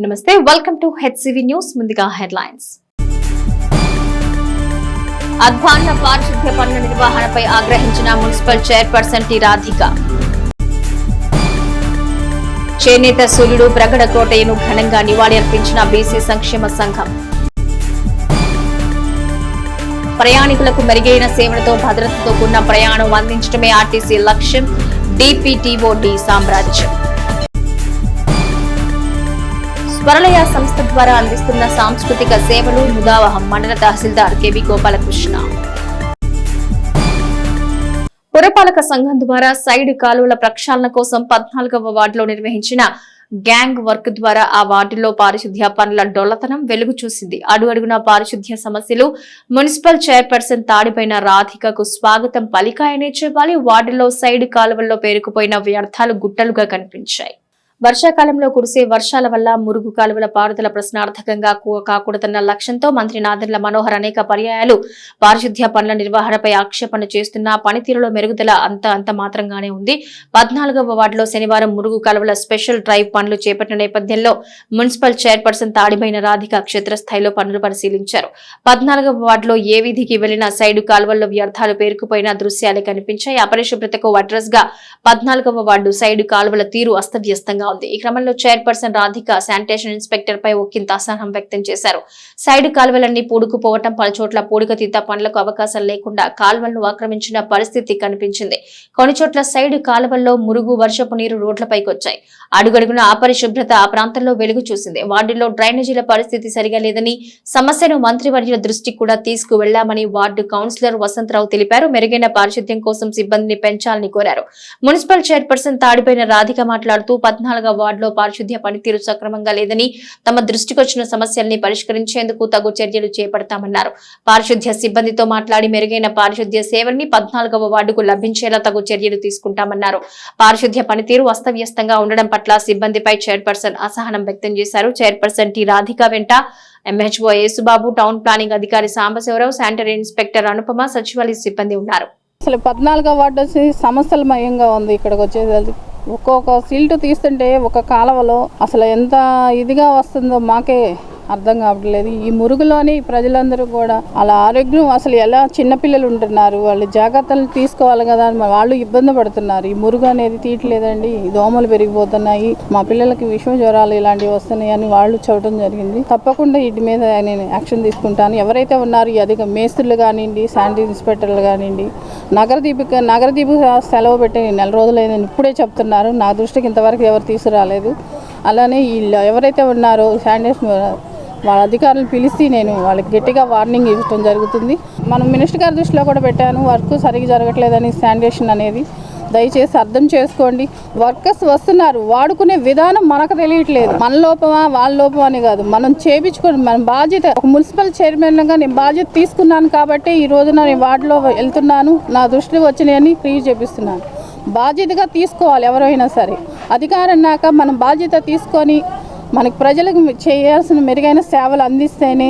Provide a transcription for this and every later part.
నమస్తే, welcome to HCV news. ముందుగా headlines. అధ్వాన్న పారిశుద్ధ్య పనుల నిర్వహణపై ఆగ్రహించిన మున్సిపల్ చైర్పర్సన్ టి రాధిక. చేనేత సూర్యుడు ప్రగడ కోటయ్యను ఘనంగా నివాళులర్పించిన బీసీ సంక్షేమ సంఘం. ప్రయాణికులకు మెరుగైన సేవలతో భద్రతతో కూడిన ప్రయాణం అందించడమే ఆర్టీసీ లక్ష్యం. డిపిటిఓ డి సామ్రాజ్యం. స్వరలయ సంస్థ ద్వారా అందిస్తున్న సాంస్కృతిక సేవలు. ముదావహం మండల తహసీల్దార్ కెవి గోపాలకృష్ణ. పురపాలక సంఘం ద్వారా సైడ్ కాలువల ప్రక్షాళన కోసం 14వ వార్డులో నిర్వహించిన గ్యాంగ్ వర్క్ ద్వారా ఆ వార్డులో పారిశుద్ధ్య పనుల డొల్లతనం వెలుగు చూసింది. అడుగడుగున పారిశుద్ధ్య సమస్యలు. మున్సిపల్ చైర్పర్సన్ తాడిపైన రాధికకు స్వాగతం పలికాయనే చెప్పాలి. వార్డులో సైడ్ కాలువల్లో పేరుకుపోయిన వ్యర్థాలు గుట్టలుగా కనిపించాయి. వర్షాకాలంలో కురిసే వర్షాల వల్ల మురుగు కాలువల పారుదల ప్రశ్నార్థకంగా కాకూడదన్న లక్ష్యంతో మంత్రి నాదెండ్ల మనోహర్ అనేక పర్యాయాలు పారిశుద్ధ్య పనుల నిర్వహణపై ఆక్షేపణ చేస్తున్న పనితీరులో మెరుగుదల అంత మాత్రంగానే ఉంది. 14వ వార్డులో శనివారం మురుగు కాలువల స్పెషల్ డ్రైవ్ పనులు చేపట్టిన నేపథ్యంలో మున్సిపల్ చైర్పర్సన్ తాడిబైన రాధిక క్షేత్రస్థాయిలో పనులు పరిశీలించారు. 14వ వార్డులో ఏ వీధికి వెళ్లిన సైడు కాలువల్లో వ్యర్థాలు పేరుకుపోయిన దృశ్యాలే కనిపించాయి. అపరిశుభ్రతకు అడ్రస్ గా 14వ వార్డు సైడు కాలువల తీరు అస్తవ్యస్తంగా ఉంది. ఈ క్రమంలో చైర్పర్సన్ రాధిక శానిటేషన్ ఇన్స్పెక్టర్ పై ఒకంత అసహనం వ్యక్తం చేశారు. సైడ్ కాలువలన్నీ పూడుకుపోవటం, పలుచోట్ల పూడికతీత పనులకు అవకాశం లేకుండా కాలువలను ఆక్రమించిన పరిస్థితి కనిపించింది. కొన్ని చోట్ల సైడ్ కాలువల్లో మురుగు, వర్షపు నీరు రోడ్లపైకి వచ్చాయి. అడుగడుగున అపరిశుభ్రత ఆ ప్రాంతంలో వెలుగు చూసింది. వార్డులో డ్రైనేజీల పరిస్థితి సరిగా లేదని, సమస్యను మంత్రివర్యుల దృష్టికి కూడా తీసుకువెళ్లామని వార్డు కౌన్సిలర్ వసంతరావు తెలిపారు. మెరుగైన పారిశుద్ధ్యం కోసం సిబ్బందిని పెంచాలని కోరారు. మున్సిపల్ చైర్పర్సన్ తాడిపైన రాధిక మాట్లాడుతూ 14వ వార్డులో పారిశుద్ధ్య పనితీరు సక్రమంగా లేదని, తమ దృష్టికి వచ్చిన సమస్యల్ని పరిష్కరించేందుకు తగు చర్యలు చేపడతామన్నారు. పారిశుద్ధ్య సిబ్బందితో మాట్లాడి మెరుగైన పారిశుద్ధ్య సేవల్ని 14వ వార్డుకు లభించేలా తగు చర్యలు తీసుకుంటామన్నారు. పారిశుద్ధ్య పనితీరు అస్తవ్యస్తంగా ఉండడం పట్ల సిబ్బందిపై చైర్పర్సన్ అసహనం వ్యక్తం చేశారు. చైర్పర్సన్ టి రాధిక వెంట ఎంహెచ్ఓ యేసుబాబు, టౌన్ ప్లానింగ్ అధికారి సాంబశివరావు, శానిటరీ ఇన్స్పెక్టర్ అనుపమ, సచివాలయ సిబ్బంది ఉన్నారు. అసలు 14వ వార్డు వచ్చి సమస్యలమయంగా ఉంది. ఇక్కడికి వచ్చేది ఒక్కొక్క సీల్టు తీస్తుంటే ఒక కాలువలో అసలు ఎంత ఇదిగా వస్తుందో మాకే అర్థం కావట్లేదు. ఈ మురుగులోని ప్రజలందరూ కూడా అలా ఆరోగ్యం అసలు ఎలా చిన్నపిల్లలు ఉంటున్నారు, వాళ్ళు జాగ్రత్తలు తీసుకోవాలి కదా అని వాళ్ళు ఇబ్బంది పడుతున్నారు. ఈ మురుగు అనేది తీయట్లేదండి, దోమలు పెరిగిపోతున్నాయి, మా పిల్లలకి విషమ జ్వరాలు ఇలాంటివి వస్తున్నాయి అని వాళ్ళు చెప్పడం జరిగింది. తప్పకుండా వీటి మీద నేను యాక్షన్ తీసుకుంటాను. ఎవరైతే ఉన్నారో ఈ అధిక మేస్త్రులు కానివ్వండి, శానిటరీ ఇన్స్పెక్టర్లు కానివ్వండి, నగరదీప సెలవు పెట్టి 4 రోజులైందని ఇప్పుడే చెప్తున్నారు. నా దృష్టికి ఇంతవరకు ఎవరు తీసుకురాలేదు. అలానే వీళ్ళు ఎవరైతే ఉన్నారో శానిటైజర్ వాళ్ళ అధికారులను పిలిచి నేను వాళ్ళకి గట్టిగా వార్నింగ్ ఇవ్వడం జరుగుతుంది. మనం మినిస్టర్ గారి దృష్టిలో కూడా పెట్టాను, వర్క్ సరిగ్గా జరగట్లేదని. శానిటేషన్ అనేది దయచేసి అర్థం చేసుకోండి. వర్కర్స్ వస్తున్నారు, వాడుకునే విధానం మనకు తెలియట్లేదు. మన లోపమా వాళ్ళ లోపమా అని కాదు, మనం చేయించుకోండి. మన బాధ్యత. ఒక మున్సిపల్ చైర్మన్గా నేను బాధ్యత తీసుకున్నాను కాబట్టి ఈ రోజున నేను వార్డులో వెళ్తున్నాను, నా దృష్టిలో వచ్చినాయని క్లియర్ చేపిస్తున్నాను. బాధ్యతగా తీసుకోవాలి ఎవరైనా సరే. అధికారం నాక మనం బాధ్యత తీసుకొని మనకు ప్రజలకు చేయాల్సిన మెరుగైన సేవలు అందిస్తేనే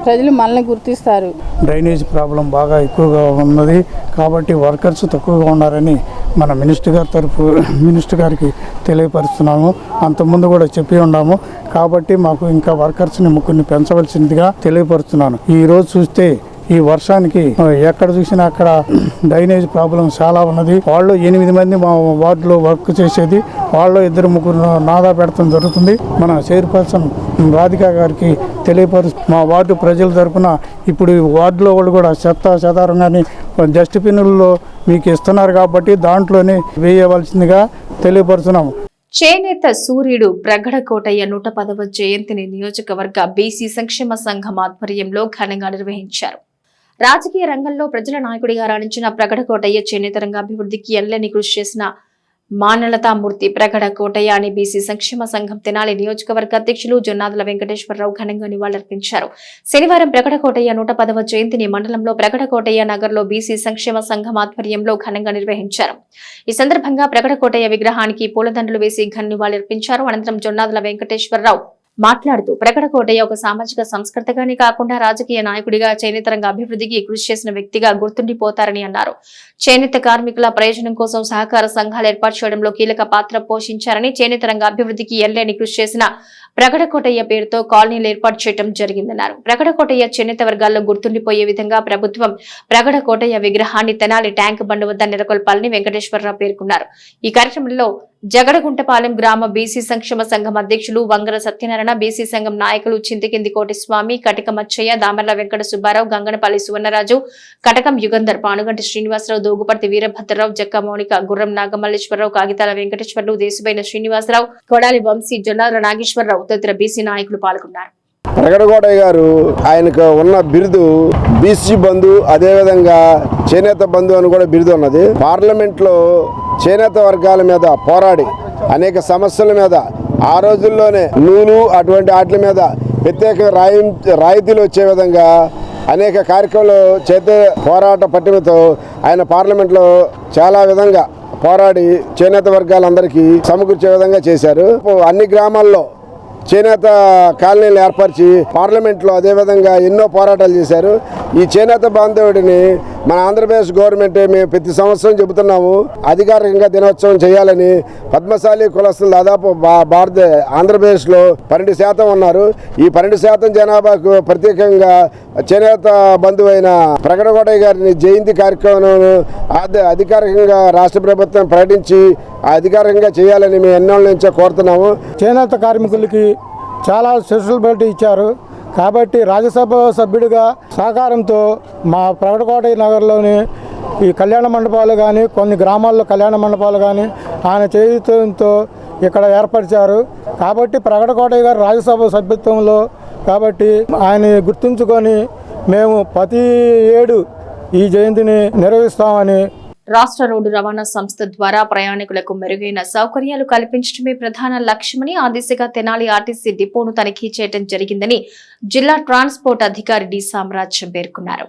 ప్రజలు మనల్ని గుర్తిస్తారు. డ్రైనేజ్ ప్రాబ్లం బాగా ఎక్కువగా ఉన్నది కాబట్టి వర్కర్స్ తక్కువగా ఉన్నారని మన మినిస్టర్ గారికి తెలియపరుస్తున్నాము. అంతకుముందు కూడా చెప్పి ఉన్నాము కాబట్టి మాకు ఇంకా వర్కర్స్ని ముగ్గురిని పెంచవలసిందిగా తెలియపరుస్తున్నాను. ఈరోజు చూస్తే ఈ వర్షానికి ఎక్కడ చూసినా అక్కడ డ్రైనేజ్ ప్రాబ్లం చాలా ఉన్నది. వాళ్ళు 8 మంది మా వార్డులో వర్క్ చేసేది, వాళ్ళు 2-3 నాదా పెడతాం జరుగుతుంది. మన చైర్పర్సన్ రాధిక గారికి మా వార్డు ప్రజల తరఫున ఇప్పుడు ఈ వార్డులో వాళ్ళు కూడా చెదారం కానీ డస్ట్బిన్లలో మీకు ఇస్తున్నారు కాబట్టి దాంట్లోనే వేయవలసిందిగా తెలియపరుస్తున్నాము. చేనేత సూర్యుడు ప్రగడ కోటయ్య 110వ జయంతిని నియోజకవర్గ బీసీ సంక్షేమ సంఘం ఆధ్వర్యంలో ఘనంగా నిర్వహించారు. రాజకీయ రంగంలో ప్రజల నాయకుడిగా రాణించిన ప్రగడ కోటయ్య చేనేత రంగ అభివృద్ధికి ఎనలేని కృషి చేసిన మానలతామూర్తి ప్రగడ కోటయ్య అని బీసీ సంక్షేమ సంఘం తెనాలి నియోజకవర్గ అధ్యక్షులు జొన్నాదుల వెంకటేశ్వరరావు ఘనంగా నివాళులర్పించారు. శనివారం ప్రగడ కోటయ్య 110వ జయంతిని మండలంలో ప్రగడ కోటయ్య నగర్ లో బీసీ సంక్షేమ సంఘం ఆధ్వర్యంలో ఘనంగా నిర్వహించారు. ఈ సందర్భంగా ప్రగడ కోటయ్య విగ్రహానికి పూలదండలు వేసి ఘన నివాళులర్పించారు. అనంతరం జొన్నాదుల వెంకటేశ్వరరావు మాట్లాడుతూ ప్రగడ కోటయ్య ఒక సామాజిక సంస్కర్తగానే కాకుండా రాజకీయ నాయకుడిగా చేనేత రంగ అభివృద్ధికి కృషి చేసిన వ్యక్తిగా గుర్తుండిపోతారని అన్నారు. చేనేత కార్మికుల ప్రయోజనం కోసం సహకార సంఘాలు ఏర్పాటు చేయడంలో కీలక పాత్ర పోషించారని, చేనేత రంగ అభివృద్ధికి ఎనలేని కృషి చేసిన ప్రగడకోటయ్య పేరుతో కాలనీలు ఏర్పాటు చేయడం జరిగిందన్నారు. ప్రగడకోటయ్య చేనేత వర్గాల్లో గుర్తుండిపోయే విధంగా ప్రభుత్వం ప్రగడకోటయ్య విగ్రహాన్ని తెనాలి ట్యాంక్ బండ్ వద్ద నెలకొల్పాలని వెంకటేశ్వరరావు పేర్కొన్నారు. ఈ కార్యక్రమంలో జగడగుంటపాలెం గ్రామ బీసీ సంక్షేమ సంఘం అధ్యక్షులు వంగర సత్యనారాయణ, బీసీ సంఘం నాయకులు చింతకింది కోటిస్వామి, కటక మచ్చయ్య, దామర్ల వెంకట సుబ్బారావు, గంగనపల్లి సువర్ణరాజు, కటకం యుగంధర్, పానుగంటి శ్రీనివాసరావు, దోగుపర్తి వీరభద్రరావు, జక్క మౌనిక, గుర్రం నాగమల్లేశ్వరరావు, కాగితాల వెంకటేశ్వర్లు, దేశుబైన శ్రీనివాసరావు, కొడాలి వంశీ, జొన్నాల నాగేశ్వరరావు తదితర బీసీ నాయకులు పాల్గొన్నారు. ప్రగడకోటయ్య గారు ఆయనకు ఉన్న బిరుదు బీసీ బంధు, అదేవిధంగా చేనేత బంధు అని కూడా బిరుదు ఉన్నది. పార్లమెంట్లో చేనేత వర్గాల మీద పోరాడి అనేక సమస్యల మీద ఆ రోజుల్లోనే నూలు అటువంటి వాటి మీద ప్రత్యేక రాయితీలు వచ్చే విధంగా అనేక కార్యక్రమాలు చేత పోరాట పట్టిమతో ఆయన పార్లమెంట్లో చాలా విధంగా పోరాడి చేనేత వర్గాలందరికీ సమకూర్చే విధంగా చేశారు. అన్ని గ్రామాల్లో చేనేత కాలనీలు ఏర్పరిచి పార్లమెంట్లో అదేవిధంగా ఎన్నో పోరాటాలు చేశారు. ఈ చేనేత బాంధవుడిని మన ఆంధ్రప్రదేశ్ గవర్నమెంట్ మేము ప్రతి సంవత్సరం చెబుతున్నాము అధికారికంగా దినోత్సవం చేయాలని. పద్మశాలి కులస్తులు దాదాపు ఆంధ్రప్రదేశ్లో 12% ఉన్నారు. ఈ 12% జనాభాకు ప్రత్యేకంగా చేనేత బంధువైన ప్రగడకోటయ్య గారిని జయంతి కార్యక్రమం అధికారికంగా రాష్ట్ర ప్రభుత్వం ప్రకటించి అధికారికంగా చేయాలని మేము ఎన్నోళ్ళ నుంచో కోరుతున్నాము. చేనేత కార్మికులకి చాలా ఫెసిలిటీ ఇచ్చారు కాబట్టి రాజ్యసభ సభ్యుడిగా సహకారంతో మా ప్రగడకోటయ్య నగర్లోని ఈ కళ్యాణ మండపాలు కానీ కొన్ని గ్రామాల్లో కళ్యాణ మండపాలు కానీ ఆయన చేయుతంతో ఇక్కడ ఏర్పరిచారు. కాబట్టి ప్రగడకోటయ్య గారు రాజ్యసభ సభ్యత్వంలో కాబట్టి ఆయన గుర్తుంచుకొని మేము ప్రతి ఏడు ఈ జయంతిని నిర్వహిస్తామని. రాష్ట్ర రోడ్డు రవాణా సంస్థ ద్వారా ప్రయాణికులకు మెరుగైన సౌకర్యాలు కల్పించడమే ప్రధాన లక్ష్యమని ఆ దిశగా తెనాలి ఆర్టీసీ డిపోను తనిఖీ చేయడం జరిగిందని జిల్లా ట్రాన్స్పోర్ట్ అధికారి డి సామ్రాజ్యం పేర్కొన్నారు.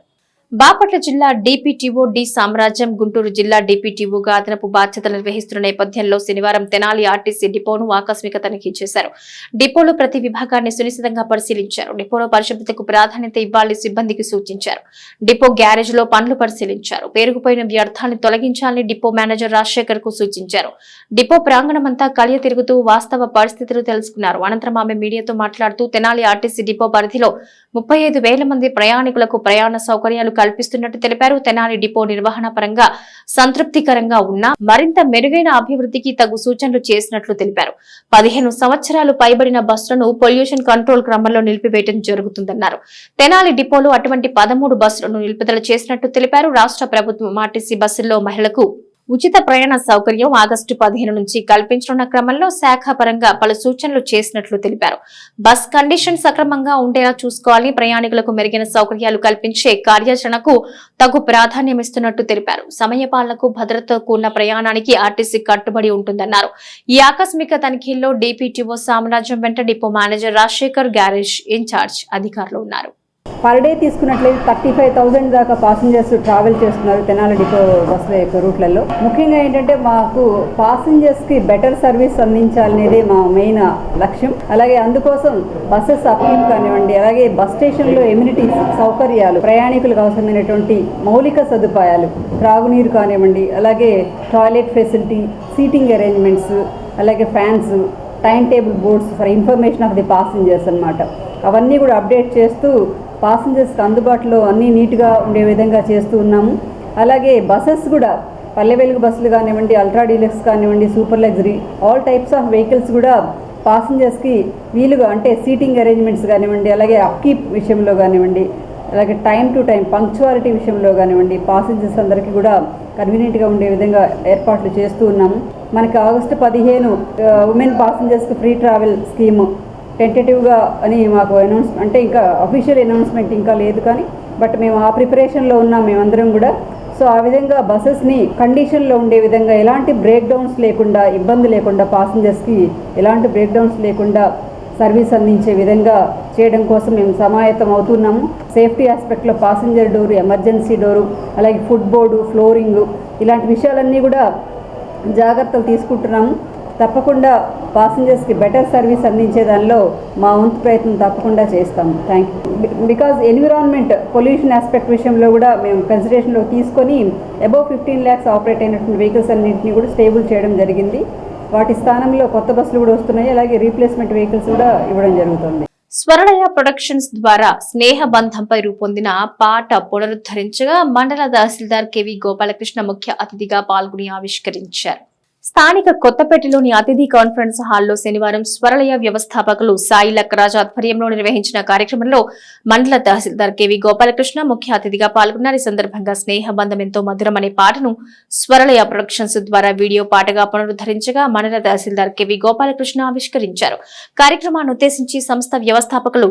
బాపట్ల జిల్లా డిపిటిఓ డి సామ్రాజ్యం గుంటూరు జిల్లా డిపిటిఓగా అదనపు బాధ్యతలు నిర్వహిస్తున్న నేపథ్యంలో శనివారం తెనాలి ఆర్టీసీ డిపోను ఆకస్మిక తనిఖీ చేశారు. డిపోలో ప్రతి విభాగాన్ని సునిశితంగా పరిశీలించారు. డిపోలో పరిశుభ్రతకు ప్రాధాన్యత ఇవ్వాలని సిబ్బందికి సూచించారు. డిపో గ్యారేజ్ లో పనులు పరిశీలించారు. పేరుకుపోయిన వ్యర్థాలను తొలగించాలని డిపో మేనేజర్ రాజశేఖర్ కు సూచించారు. డిపో ప్రాంగణమంతా కలియ తిరుగుతూ వాస్తవ పరిస్థితులు తెలుసుకున్నారు. అనంతరం ఆమె మీడియాతో మాట్లాడుతూ తెనాలి ఆర్టీసీ డిపో పరిధిలో 35,000 మంది ప్రయాణికులకు ప్రయాణ సౌకర్యాలు కల్పిస్తున్నట్టు తెలిపారు. తెనాలి డిపో నిర్వహణ పరంగా సంతృప్తికరంగా ఉన్నా మరింత మెరుగైన అభివృద్ధికి తగు సూచనలు చేసినట్లు తెలిపారు. 15 సంవత్సరాలు పైబడిన బస్సులను పొల్యూషన్ కంట్రోల్ క్రమంలో నిలిపివేయడం జరుగుతుందన్నారు. తెనాలి డిపోలో అటువంటి 13 బస్సులను నిలుపుదల చేసినట్టు తెలిపారు. రాష్ట్ర ప్రభుత్వం ఆర్టీసీ బస్సుల్లో మహిళలకు ఉచిత ప్రయాణ సౌకర్యం ఆగస్టు 15 నుంచి కల్పించనున్న క్రమంలో శాఖ పరంగా పలు సూచనలు చేసినట్లు తెలిపారు. బస్ కండిషన్ సక్రమంగా ఉండేలా చూసుకోవాలని, ప్రయాణికులకు మెరుగైన సౌకర్యాలు కల్పించే కార్యాచరణకు తగు ప్రాధాన్యమిస్తున్నట్టు తెలిపారు. సమయపాలనకు భద్రతతో కూడిన ప్రయాణానికి ఆర్టీసీ కట్టుబడి ఉంటుందన్నారు. ఈ ఆకస్మిక తనిఖీల్లో డిపిటిఓ సామ్రాజ్యం వెంట depot manager Rajasekhar, garage incharge అధికారులు ఉన్నారు. పర్ డే తీసుకున్నట్లయితే 35,000 దాకా పాసింజర్స్ ట్రావెల్ చేస్తున్నారు తెనాలి డిపో బస్సుల యొక్క రూట్లలో. ముఖ్యంగా ఏంటంటే మాకు పాసింజర్స్కి బెటర్ సర్వీస్ అందించాలనేదే మా మెయిన్ లక్ష్యం. అలాగే అందుకోసం బస్సెస్ అప్కీప్ కానివ్వండి, అలాగే బస్ స్టేషన్లో ఎమ్యూనిటీస్ సౌకర్యాలు, ప్రయాణికులకు అవసరమైనటువంటి మౌలిక సదుపాయాలు, త్రాగునీరు కానివ్వండి, అలాగే టాయిలెట్ ఫెసిలిటీ, సీటింగ్ అరేంజ్మెంట్స్, అలాగే fans, time table boards for information of the passengers అన్నమాట. అవన్నీ కూడా అప్డేట్ చేస్తూ పాసింజర్స్కి అందుబాటులో అన్నీ నీట్గా ఉండే విధంగా చేస్తూ ఉన్నాము. అలాగే బస్సెస్ కూడా పల్లె వెలుగు బస్సులు కానివ్వండి, అల్ట్రా డీలక్స్ కానివ్వండి, super luxury, all types of vehicles కూడా పాసింజర్స్కి వీలుగా అంటే సీటింగ్ అరేంజ్మెంట్స్ కానివ్వండి, అలాగే అప్కీప్ విషయంలో కానివ్వండి, అలాగే టైం టు టైం పంక్చువాలిటీ విషయంలో కానివ్వండి పాసింజర్స్ అందరికీ కూడా కన్వీనియంట్గా ఉండే విధంగా ఏర్పాట్లు చేస్తూ ఉన్నాము. మనకి ఆగస్టు 15 ఉమెన్ పాసింజర్స్కి ఫ్రీ ట్రావెల్ స్కీము టెంటేటివ్గా అని మాకు అనౌన్స్మెంట్, అంటే ఇంకా అఫీషియల్ అనౌన్స్మెంట్ ఇంకా లేదు కానీ బట్ మేము ఆ ప్రిపరేషన్లో ఉన్నాం మేమందరం కూడా. సో ఆ విధంగా బస్సెస్ని కండిషన్లో ఉండే విధంగా ఎలాంటి బ్రేక్ డౌన్స్ లేకుండా, ఇబ్బంది లేకుండా, పాసింజర్స్కి ఎలాంటి బ్రేక్ డౌన్స్ లేకుండా సర్వీస్ అందించే విధంగా చేయడం కోసం మేము సమాయత్తం అవుతున్నాము. సేఫ్టీ ఆస్పెక్ట్లో పాసింజర్ డోరు, ఎమర్జెన్సీ డోరు, అలాగే ఫుట్ బోర్డు, ఫ్లోరింగు, ఇలాంటి విషయాలన్నీ కూడా జాగ్రత్తలు తీసుకుంటున్నాము. తప్పకుండా పాసింజర్స్కి బెటర్ సర్వీస్ అందించే దానిలో మా వంతు ప్రయత్నం తప్పకుండా చేస్తాము. Thank you. Because environment pollution aspect విషయంలో కూడా మేము కన్సిడరేషన్లో తీసుకొని అబౌవ్ 15 lakhs ఆపరేట్ అయినటువంటి వెహికల్స్ అన్నింటినీ కూడా స్టేబుల్ చేయడం జరిగింది. వాటి స్థానంలో కొత్త బస్సులు కూడా వస్తున్నాయి. అలాగే రీప్లేస్మెంట్ వెహికల్స్ కూడా ఇవ్వడం జరుగుతుంది. స్వరలయ ప్రొడక్షన్స్ ద్వారా స్నేహబంధంపై రూపొందిన పాట పునరుద్ధరించగా మండల తహసీల్దార్ కెవి గోపాలకృష్ణ ముఖ్య అతిథిగా పాల్గొని ఆవిష్కరించారు. స్థానిక కొత్తపేటలోని అతిథి కాన్ఫరెన్స్ హాల్లో శనివారం స్వరలయ వ్యవస్థాపకులు సాయి లక్కరాజ్ ఆధ్వర్యంలో నిర్వహించిన కార్యక్రమంలో మండల తహసీల్దార్ కెవి గోపాలకృష్ణ ముఖ్య అతిథిగా పాల్గొన్నారు. ఈ సందర్భంగా స్నేహబంధం ఎంతో మధురం అనే పాటను స్వరలయ ప్రొడక్షన్స్ ద్వారా వీడియో పాటగా పునరుద్ధరించగా మండల తహసీల్దార్ కెవి గోపాలకృష్ణ ఆవిష్కరించారు. కార్యక్రమాన్ని ఉద్దేశించి సంస్థ వ్యవస్థాపకులు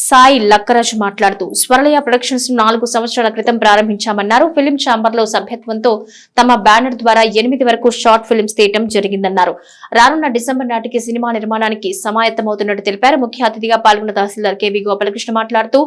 సాయి లక్కరాజ్ మాట్లాడుతూ స్వరలయ ప్రొడక్షన్స్ 4 సంవత్సరాల క్రితం ప్రారంభించామన్నారు. ఫిలిం ఛాంబర్ లో సభ్యత్వంతో తమ బ్యానర్ ద్వారా 8 వరకు షార్ట్ ఫిల్మ్స్ తీయటం జరిగిందన్నారు. రానున్న డిసెంబర్ నాటికి సినిమా నిర్మాణానికి సమాయత్తమవుతున్నట్టు తెలిపారు. ముఖ్య అతిథిగా పాల్గొన్న తహసీల్దార్ కెవి గోపాలకృష్ణ మాట్లాడుతూ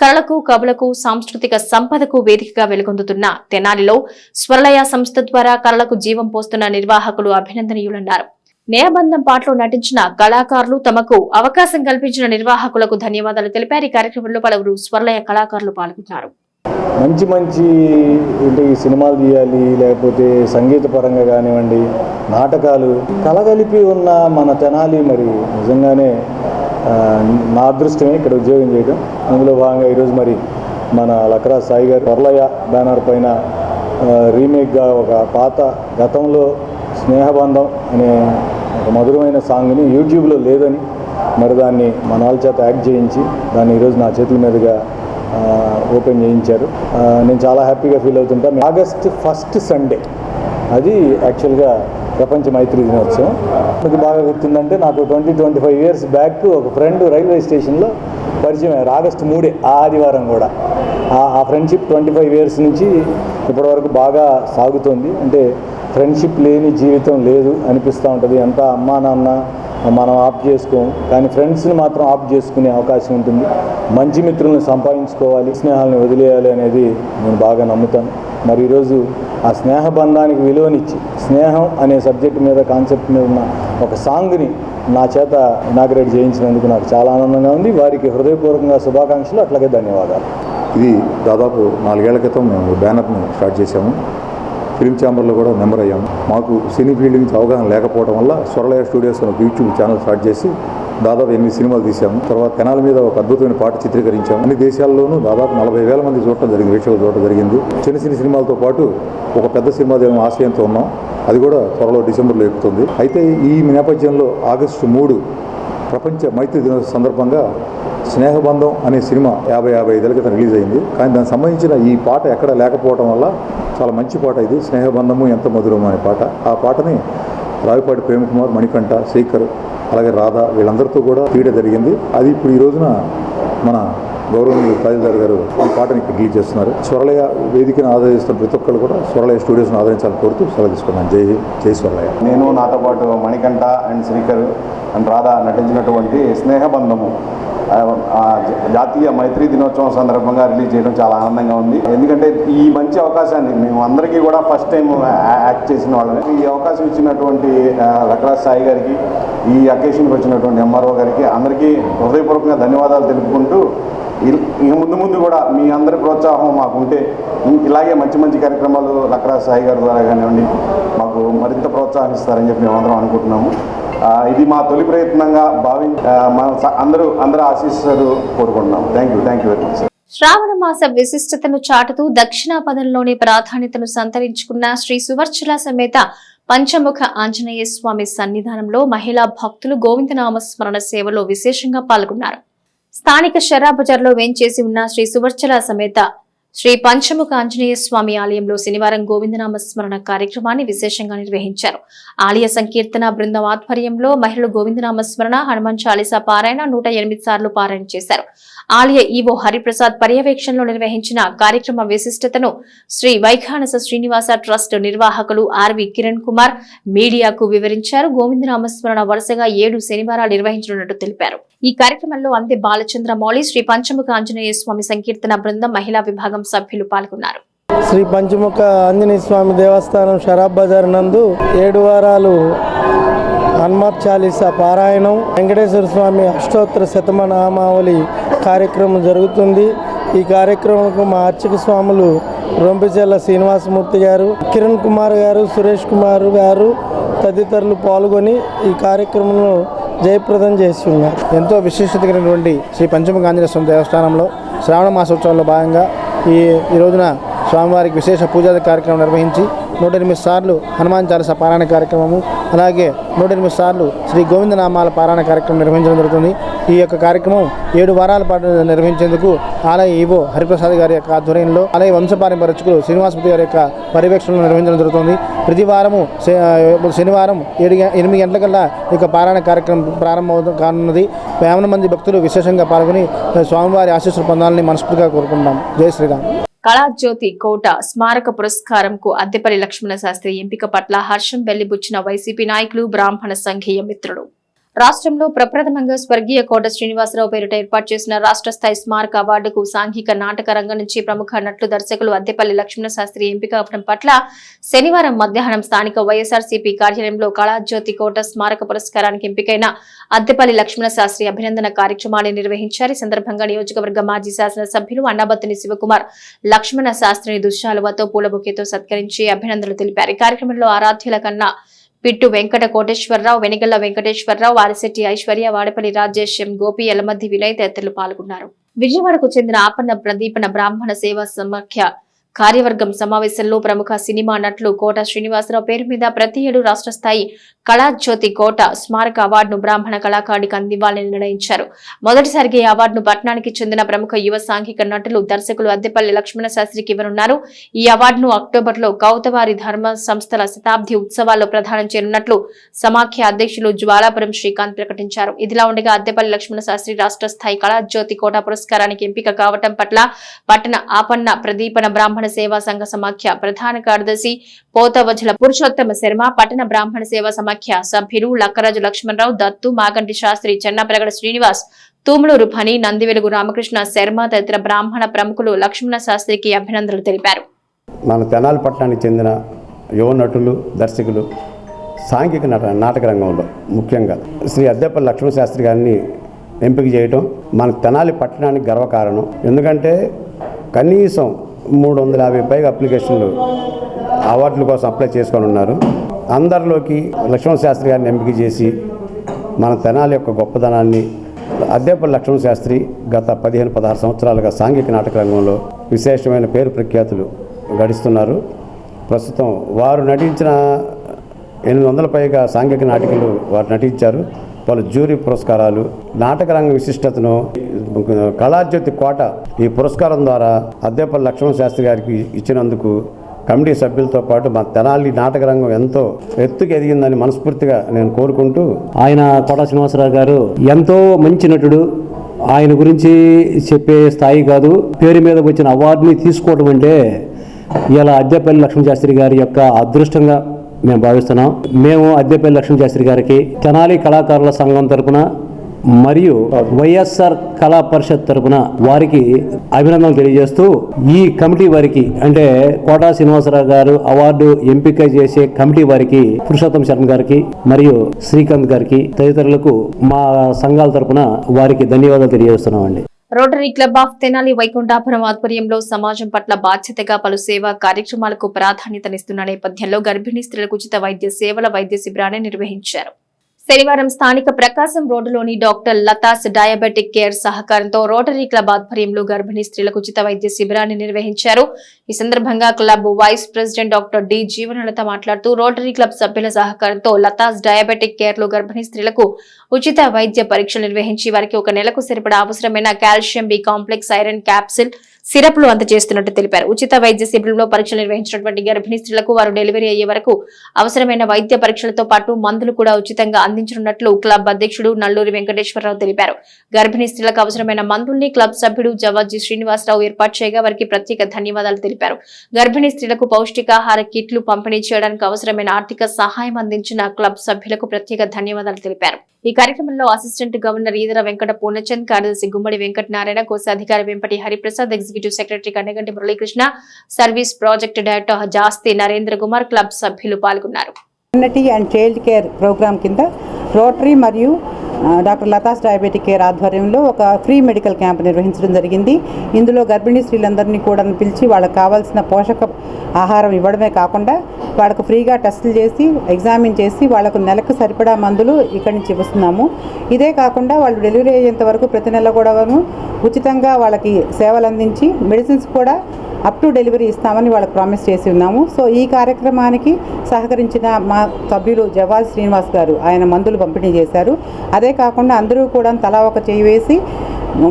కళలకు, కవులకు, సాంస్కృతిక సంపదకు వేదికగా వెలుగొందుతున్న తెనాలిలో స్వరలయ సంస్థ ద్వారా కళలకు జీవం పోస్తున్న నిర్వాహకులు అభినందనీయులన్నారు. నేయబంధం పాటలో నటించిన కళాకారులు, తమకు అవకాశం కల్పించిన నిర్వాహకులకు ధన్యవాదాలు తెలిపారు. ఈ కార్యక్రమంలో పలువురు స్వరలయ కళాకారులు పాల్గొన్నారు. మంచి సినిమాలు తీయాలి, లేకపోతే సంగీత పరంగా కానివ్వండి, నాటకాలు కలగలిపి ఉన్న మన తెనాలి మరి నిజంగానే నా అదృష్టమే ఇక్కడ ఉద్యోగం చేయడం. అందులో భాగంగా ఈరోజు మరి మన లక్కరాజ్ సాయి గారు స్వరలయ బ్యానర్ పైన రీమేక్గా ఒక పాత గతంలో స్నేహబంధం అనే ఒక మధురమైన సాంగ్ని యూట్యూబ్లో లేదని మరి దాన్ని మన వాళ్ళ చేత యాక్ట్ చేయించి దాన్ని ఈరోజు నా చేతుల మీదుగా ఓపెన్ చేయించారు. నేను చాలా హ్యాపీగా ఫీల్ అవుతుంటాను. ఆగస్ట్ 1st సండే అది యాక్చువల్గా ప్రపంచ మైత్రి దినోత్సవం. నాకు బాగా గుర్తుందంటే నాకు 20-25 years బ్యాక్ ఒక ఫ్రెండ్ రైల్వే స్టేషన్లో పరిచయం అయ్యారు. ఆగస్ట్ 3 ఆదివారం కూడా. ఆ ఫ్రెండ్షిప్ 25 years నుంచి ఇప్పటివరకు బాగా సాగుతుంది. అంటే ఫ్రెండ్షిప్ లేని జీవితం లేదు అనిపిస్తూ ఉంటుంది. అంతా అమ్మా నాన్న మనం ఆప్ చేసుకోం, కానీ ఫ్రెండ్స్ని మాత్రం ఆప్ చేసుకునే అవకాశం ఉంటుంది. మంచి మిత్రులను సంపాదించుకోవాలి, స్నేహాలను వదిలేయాలి అనేది నేను బాగా నమ్ముతాను. మరి ఈరోజు ఆ స్నేహబంధానికి విలువనిచ్చి స్నేహం అనే సబ్జెక్ట్ మీద, కాన్సెప్ట్ మీద ఉన్న ఒక సాంగ్ని నా చేత ఇనాగ్రేట్ చేయించినందుకు నాకు చాలా ఆనందంగా ఉంది. వారికి హృదయపూర్వకంగా శుభాకాంక్షలు, అట్లాగే ధన్యవాదాలు. ఇది దాదాపు 4 ఏళ్ల క్రితం మేము బ్యానర్ని స్టార్ట్ చేశాము. ఫిలిం ఛాంబర్లో కూడా మెంబర్ అయ్యాము. మాకు సినీ ఫీల్డ్ నుంచి అవగాహన లేకపోవడం వల్ల స్వరలయ స్టూడియోస్ ఒక యూట్యూబ్ ఛానల్ స్టార్ట్ చేసి దాదాపు 8 సినిమాలు తీసాము. తర్వాత తెనాల మీద ఒక అద్భుతమైన పాట చిత్రీకరించాము. అన్ని దేశాల్లోనూ దాదాపు 40,000 మంది చూడటం జరిగింది, వీక్షకులు చూడటం జరిగింది. చిన్న సినిమాలతో పాటు ఒక పెద్ద సినిమా దేమో ఆశయంతో ఉన్నాం. అది కూడా త్వరలో డిసెంబర్లో ఎక్కుతుంది. అయితే ఈ నేపథ్యంలో ఆగస్టు 3 ప్రపంచ మైత్రి దినోత్సవం సందర్భంగా స్నేహబంధం అనే సినిమా 55 ఏళ్ల క్రితం రిలీజ్ అయింది. కానీ దానికి సంబంధించిన ఈ పాట ఎక్కడ లేకపోవడం వల్ల చాలా మంచి పాట ఇది. స్నేహబంధము ఎంత మధురం అనే పాట. ఆ పాటని రావిపాటి ప్రేమకుమార్, మణికంఠ, శేఖర్, అలాగే రాధా వీళ్ళందరితో కూడా తీయడం జరిగింది. అది ఇప్పుడు ఈ రోజున మన గౌరవనీయులు తహసీల్దార్ గారు ఈ పాటని ఇక్కడ రిలీజ్ చేస్తున్నారు. స్వరలయ వేదికను ఆదరిస్తున్న ప్రతి ఒక్కరు కూడా స్వరలయ స్టూడియోస్ను ఆదరించాలని కోరుతూ సెలవు తీసుకున్నాను. జై స్వరలయ. నేను, నాతో పాటు మణికంఠ అండ్ శ్రీకర్ అండ్ రాధా నటించినటువంటి స్నేహబంధము జాతీయ మైత్రి దినోత్సవం సందర్భంగా రిలీజ్ చేయడం చాలా ఆనందంగా ఉంది. ఎందుకంటే ఈ మంచి అవకాశాన్ని మేము అందరికీ కూడా ఫస్ట్ టైం యాక్ట్ చేసిన వాళ్ళని, ఈ అవకాశం ఇచ్చినటువంటి లక్కరాజ్ సాయి గారికి, ఈ అకేషన్కి వచ్చినటువంటి ఎంఆర్ఓ గారికి అందరికీ హృదయపూర్వకంగా ధన్యవాదాలు తెలుపుకుంటూ, ఇక ముందు కూడా మీ అందరి ప్రోత్సాహం మాకుంటే ఇలాగే మంచి కార్యక్రమాలు లక్కరాజ్ సాయి గారి ద్వారా కానివ్వండి మాకు మరింత ప్రోత్సాహిస్తారని చెప్పి మేమందరం అనుకుంటున్నాము. ఇది మా తొలి ప్రయత్నంగా అందరూ ఆశీస్సులు కోరుకుంటున్నాము. Thank you very much. శ్రావణ మాస విశిష్టతను చాటుతూ దక్షిణాపదంలోని ప్రాధాన్యతను సంతరించుకున్న శ్రీ సువర్చల సమేత పంచముఖ ఆంజనేయ స్వామి సన్నిధానంలో మహిళా భక్తులు గోవిందనామస్మరణ సేవలో విశేషంగా పాల్గొన్నారు. స్థానిక షరాబజార్లో వేంచేసి ఉన్న శ్రీ సువర్చల సమేత శ్రీ పంచముఖ ఆంజనేయ స్వామి ఆలయంలో శనివారం గోవిందనామస్మరణ కార్యక్రమాన్ని విశేషంగా నిర్వహించారు. ఆలయ సంకీర్తన బృందం ఆధ్వర్యంలో మహిళలు గోవిందనామస్మరణ, హనుమాన్ చాలీసా పారాయణ 108 సార్లు పారాయణ చేశారు. ఆలయ ఈవో హరిప్రసాద్ పర్యవేక్షణలో నిర్వహించిన కార్యక్రమ విశిష్టతను శ్రీ వైఖానస శ్రీనివాస ట్రస్ట్ నిర్వాహకులు ఆర్వి కిరణ్ కుమార్ మీడియాకు వివరించారు. గోవిందనామస్మరణ వరుసగా 7 శనివారాలు నిర్వహించనున్నట్టు తెలిపారు. ఈ కార్యక్రమంలో అందే బాలచంద్ర మౌళి, శ్రీ పంచముఖ ఆంజనేయ స్వామి సంకీర్తన బృందం మహిళా విభాగం సభ్యులు పాల్గొన్నారు. శ్రీ పంచముఖ ఆంజనేయ స్వామి దేవస్థానం షరాబ్ బజార్ నందు 7 వారాలు హనుమాన్ చాలీసా పారాయణం, వెంకటేశ్వర స్వామి అష్టోత్తర శతనామావళి కార్యక్రమం జరుగుతుంది. ఈ కార్యక్రమంకు మా అర్చక స్వాములు రొంపిచెల్ల శ్రీనివాసమూర్తి గారు, కిరణ్ కుమార్ గారు, సురేష్ కుమార్ గారు తదితరులు పాల్గొని ఈ కార్యక్రమంలో జయప్రదం చేసి ఉన్నారు. ఎంతో విశిష్టత కలిగినటువంటి శ్రీ పంచముఖ ఆంజనేయ స్వామి దేవస్థానంలో శ్రావణ మాసోత్సవాల్లో భాగంగా ఈ రోజున స్వామివారికి విశేష పూజా కార్యక్రమం నిర్వహించి 108 సార్లు హనుమాన్ చాలీసా పారాయణ కార్యక్రమము, అలాగే 108 సార్లు శ్రీ గోవిందనామాల పారాయణ కార్యక్రమం నిర్వహించడం జరుగుతుంది. ఈ యొక్క కార్యక్రమం 7 వారాల పాటు నిర్వహించేందుకు ఆలయ ఈవో హరిప్రసాద్ గారి యొక్క ఆధ్వర్యంలో ఆలయ వంశపారంపర్యకులు శ్రీనివాసమూర్తి గారి యొక్క పర్యవేక్షణలో నిర్వహించడం జరుగుతుంది. ప్రతి వారము శనివారం 8 గంటలకల్లా ఈ యొక్క పారాయణ కార్యక్రమం ప్రారంభం కానున్నది. 50 మంది భక్తులు విశేషంగా పాల్గొని స్వామివారి ఆశీస్సులు పొందాలని మనస్ఫూర్తిగా కోరుకుంటున్నాం. జై శ్రీరామ్. కళాజ్యోతి కోట స్మారక పురస్కారంకు అద్దెపల్లి లక్ష్మణ శాస్త్రి ఎంపిక పట్ల హర్షం వెల్లిబుచ్చిన వైసీపీ నాయకులు, బ్రాహ్మణ సంఘీయ మిత్రులు. రాష్ట్రంలో ప్రప్రథమంగా స్వర్గీయ కోట శ్రీనివాసరావు పేరిట ఏర్పాటు చేసిన రాష్ట్ర స్థాయి స్మారక అవార్డుకు సాంఘిక నాటక రంగం నుంచి ప్రముఖ నటులు, దర్శకులు అద్దెపల్లి లక్ష్మణ శాస్త్రి ఎంపిక అవడం పట్ల శనివారం మధ్యాహ్నం స్థానిక వైఎస్ఆర్సీపీ కార్యాలయంలో కళాజ్యోతి కోట స్మారక పురస్కారానికి ఎంపికైన అద్దెపల్లి లక్ష్మణ శాస్త్రి అభినందన కార్యక్రమాన్ని నిర్వహించారు. ఈ సందర్భంగా నియోజకవర్గ మాజీ శాసనసభ్యులు అన్నాబత్తిని శివకుమార్ లక్ష్మణ శాస్త్రిని దుశ్శాలువతో పూల బొకేతో సత్కరించి అభినందనలు తెలిపారు. ఈ కార్యక్రమంలో ఆరాధ్యుల కన్నా పిట్టు వెంకట కోటేశ్వరరావు, వెనిగళ్ల వెంకటేశ్వరరావు, వారిశెట్టి ఐశ్వర్య, వాడపల్లి రాజేష్, ఎం గోపి, యలమద్ది వినయ్ తదితరులు పాల్గొన్నారు. విజయవాడకు చెందిన ఆపన్న ప్రదీపన బ్రాహ్మణ సేవా సమాఖ్య కార్యవర్గం సమావేశంలో ప్రముఖ సినిమా నటులు కోట శ్రీనివాసరావు పేరు మీద ప్రతి ఏడు రాష్ట్ర స్థాయి కళాజ్యోతి కోట స్మారక అవార్డును బ్రాహ్మణ కళాకారుడికి అందివ్వాలని నిర్ణయించారు. మొదటిసారిగా ఈ అవార్డును పట్టణానికి చెందిన ప్రముఖ యువ సాంఘిక నటులు, దర్శకులు అద్దెపల్లి లక్ష్మణ శాస్త్రికి ఇవ్వనున్నారు. ఈ అవార్డును అక్టోబర్లో కౌతవారి ధర్మ సంస్థల శతాబ్ది ఉత్సవాల్లో ప్రదానం చేయనున్నట్లు సమాఖ్య అధ్యక్షులు జ్వాలాపురం శ్రీకాంత్ ప్రకటించారు. ఇదిలా ఉండగా అద్దెపల్లి లక్ష్మణ శాస్త్రి రాష్ట్ర స్థాయి కళాజ్యోతి కోట పురస్కారానికి ఎంపిక కావటం పట్ల పట్టణ ఆపన్న ప్రదీపన బ్రాహ్మణ సేవా సంఘ సమాఖ్య ప్రధాన కార్యదర్శి పోతవజల పురుషోత్తమ శర్మ, పట్టణ బ్రాహ్మణ సేవా సమాఖ్య సభ్యులు లక్కరాజు లక్ష్మణరావు, దత్తు, మాగంటి శాస్త్రి, చెన్నాప్రగడ శ్రీనివాస్, తూములూరు భని, నందివెలుగు రామకృష్ణ శర్మ తదితర బ్రాహ్మణ ప్రముఖులు లక్ష్మణ శాస్త్రికి అభినందనలు తెలిపారు. మన తెనాలి పట్టణానికి చెందిన యువ నటులు, దర్శకులు, సాంఘిక నాటక రంగంలో ముఖ్యంగా శ్రీ అద్దెపల్లి లక్ష్మణ శాస్త్రి గారిని ఎంపిక చేయడం మన తెనాలి పట్టణానికి గర్వకారణం. ఎందుకంటే కనీసం 350 పైగా అప్లికేషన్లు అవార్డుల కోసం అప్లై చేసుకొని ఉన్నారు. అందరిలోకి లక్ష్మణ శాస్త్రి గారిని ఎంపిక చేసి మన తెనాలి యొక్క గొప్పదనాన్ని అద్దెపల్లి లక్ష్మణ శాస్త్రి గత 15-16 సంవత్సరాలుగా సాంఘిక నాటక రంగంలో విశేషమైన పేరు ప్రఖ్యాతులు గడిస్తున్నారు. ప్రస్తుతం వారు నటించిన 800 పైగా సాంఘిక నాటికలు వారు నటించారు. పలు జ్యూరీ పురస్కారాలు, నాటక రంగ విశిష్టతను కళాజ్యోతి కోట ఈ పురస్కారం ద్వారా అద్దెపల్లి లక్ష్మణ శాస్త్రి గారికి ఇచ్చినందుకు కమిటీ సభ్యులతో పాటు మా తెనాలి నాటక రంగం ఎంతో ఎత్తుకు ఎదిగిందని మనస్ఫూర్తిగా నేను కోరుకుంటూ, ఆయన కోట శ్రీనివాసరావు గారు ఎంతో మంచి నటుడు. ఆయన గురించి చెప్పే స్థాయి కాదు. పేరు మీద వచ్చిన అవార్డుని తీసుకోవడం అంటే ఇలా అద్దెపల్లి లక్ష్మణ శాస్త్రి గారి యొక్క అదృష్టంగా మేము భావిస్తున్నాం. మేము అద్దెపల్లి లక్ష్మణ శాస్త్రి గారికి తెనాలి కళాకారుల సంఘం తరపున మరియు వైఎస్ఆర్ కళా పరిషత్ తరపున వారికి అభినందనలు తెలియజేస్తూ, ఈ కమిటీ వారికి అంటే కోట శ్రీనివాసరావు గారు అవార్డు ఎంపిక చేసే కమిటీ వారికి, పురుషోత్తమ శర్మ గారికి మరియు శ్రీకాంత్ గారికి తదితరులకు మా సంఘాల తరపున వారికి ధన్యవాదాలు తెలియజేస్తున్నామండి. రోటరీ క్లబ్ ఆఫ్ తెనాలి వైకుంఠాపురం ఆధ్వర్యంలో సమాజం పట్ల బాధ్యతగా పలు సేవా కార్యక్రమాలకు ప్రాధాన్యతనిస్తున్న నేపథ్యంలో గర్భిణీ స్త్రీలకు ఉచిత వైద్య సేవల వైద్య శిబిరాన్ని నిర్వహించారు. శనివారం స్థానిక ప్రకాశం రోడ్డులోని డాక్టర్ లతాస్ డయాబెటిక్ కేర్ సహకారంతో రోటరీ క్లబ్ ఆధ్వర్యంలో గర్భిణీ స్త్రీలకు ఉచిత వైద్య శిబిరాన్ని నిర్వహించారు. ఈ సందర్భంగా club vice president doctor D Jeevanalatha మాట్లాడుతూ, రోటరీ క్లబ్ సభ్యుల సహకారంతో లతాస్ డయాబెటిక్ కేర్ లో గర్భిణీ స్త్రీలకు ఉచిత వైద్య పరీక్షలు నిర్వహించి వారికి ఒక నెలకు సరిపడా అవసరమైన calcium, B complex, iron capsule, సిరప్లు అందజేస్తున్నట్టు తెలిపారు. ఉచిత వైద్య శిబిరంలో పరీక్షలు నిర్వహించినటువంటి గర్భిణీ స్త్రీలకు వారు డెలివరీ అయ్యే వరకు అవసరమైన వైద్య పరీక్షలతో పాటు మందులు కూడా ఉచితంగా అందించనున్నట్లు క్లబ్ అధ్యక్షుడు నల్లూరి వెంకటేశ్వరరావు తెలిపారు. గర్భిణీ స్త్రీలకు అవసరమైన మందుల్ని క్లబ్ సభ్యుడు జవాజీ శ్రీనివాసరావు ఏర్పాటు చేయగా వారికి ప్రత్యేక ధన్యవాదాలు తెలిపారు. గర్భిణీ స్త్రీలకు పౌష్టికాహార కిట్లు పంపిణీ చేయడానికి అవసరమైన ఆర్థిక సహాయం అందించిన క్లబ్ సభ్యులకు ప్రత్యేక ధన్యవాదాలు తెలిపారు. ఈ కార్యక్రమంలో అసిస్టెంట్ గవర్నర్ ఈదర వెంకట పూర్ణచంద్, కార్యదర్శి గుమ్మడి వెంకటనారాయణ, కోశాధికారి Vempati Hariprasad, executive secretary Kannaganti Muralikrishna, service project director Jasti Narendra Kumar, club సభ్యులు పాల్గొన్నారు. Maternity and child care program కింద రోటరీ మరియు డాక్టర్ లతాస్ డయాబెటిక్ కేర్ ఆధ్వర్యంలో ఒక ఫ్రీ మెడికల్ క్యాంప్ నిర్వహించడం జరిగింది. ఇందులో గర్భిణీ స్త్రీలందరినీ కూడా పిలిచి వాళ్ళకి కావాల్సిన పోషక ఆహారం ఇవ్వడమే కాకుండా వాళ్ళకు ఫ్రీగా టెస్టులు చేసి ఎగ్జామిన్ చేసి వాళ్ళకు నెలకు సరిపడా మందులు ఇక్కడి నుంచి ఇస్తున్నాము. ఇదే కాకుండా వాళ్ళు డెలివరీ అయ్యేంత వరకు ప్రతి నెల కూడా ఉచితంగా వాళ్ళకి సేవలు అందించి మెడిసిన్స్ కూడా అప్ టు డెలివరీ ఇస్తామని వాళ్ళకి ప్రామిస్ చేసి ఉన్నాము. సో ఈ కార్యక్రమానికి సహకరించిన మా సభ్యులు జవాజ్ శ్రీనివాస్ గారు ఆయన మందులు పంపిణీ చేశారు. అదే కాకుండా అందరూ కూడా తలా ఒక చేయి వేసి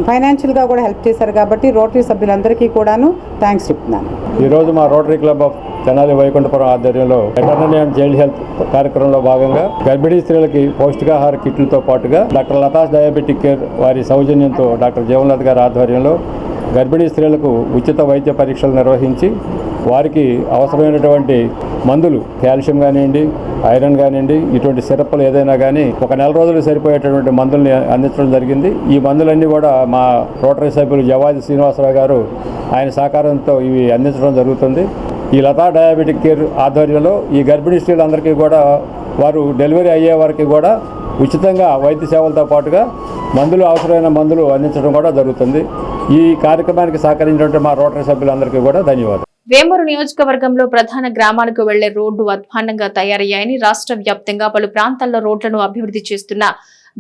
ఫైనాన్షియల్గా కూడా హెల్ప్ చేశారు. కాబట్టి రోటరీ సభ్యులందరికీ కూడాను థ్యాంక్స్ చెప్తున్నాను. ఈరోజు మా rotary club of Tenali Vaikunthapuram ఆధ్వర్యంలో వెటర్నరీ అండ్ చైల్డ్ హెల్త్ కార్యక్రమంలో భాగంగా గర్భిణీ స్త్రీలకి పౌష్టికాహార కిట్లతో పాటుగా డాక్టర్ లతాస్ డయాబెటిక్ కేర్ వారి సౌజన్యంతో డాక్టర్ జీవన్లత గారి ఆధ్వర్యంలో గర్భిణీ స్త్రీలకు ఉచిత వైద్య పరీక్షలు నిర్వహించి వారికి అవసరమైనటువంటి మందులు కాల్షియం కానివ్వండి, ఐరన్ కానివ్వండి, ఇటువంటి సిరప్లు ఏదైనా కానీ ఒక నెల రోజులు సరిపోయేటటువంటి మందుల్ని అందించడం జరిగింది. ఈ మందులన్నీ కూడా మా రోటరీ సభ్యులు జవాజి శ్రీనివాసరావు గారు ఆయన సహకారంతో ఇవి అందించడం జరుగుతుంది. ఈ లతా డయాబెటిక్ కేర్ ఆధ్వర్యంలో ఈ గర్భిణీ స్త్రీలందరికీ కూడా వారు డెలివరీ అయ్యే వారికి కూడా ఉచితంగా వైద్య సేవలతో పాటుగా మందులు అవసరమైన మందులు అందించడం కూడా జరుగుతుంది. ఈ కార్యక్రమానికి సహకరించినటువంటి మా రోటరీ సభ్యులందరికీ కూడా ధన్యవాదాలు. వేమూరు నియోజకవర్గంలో ప్రధాన గ్రామాలకు వెళ్లే రోడ్డు అధ్వాన్నంగా తయారయ్యాయని రాష్ట్ర వ్యాప్తంగా పలు ప్రాంతాల్లో రోడ్లను అభివృద్ధి చేస్తున్న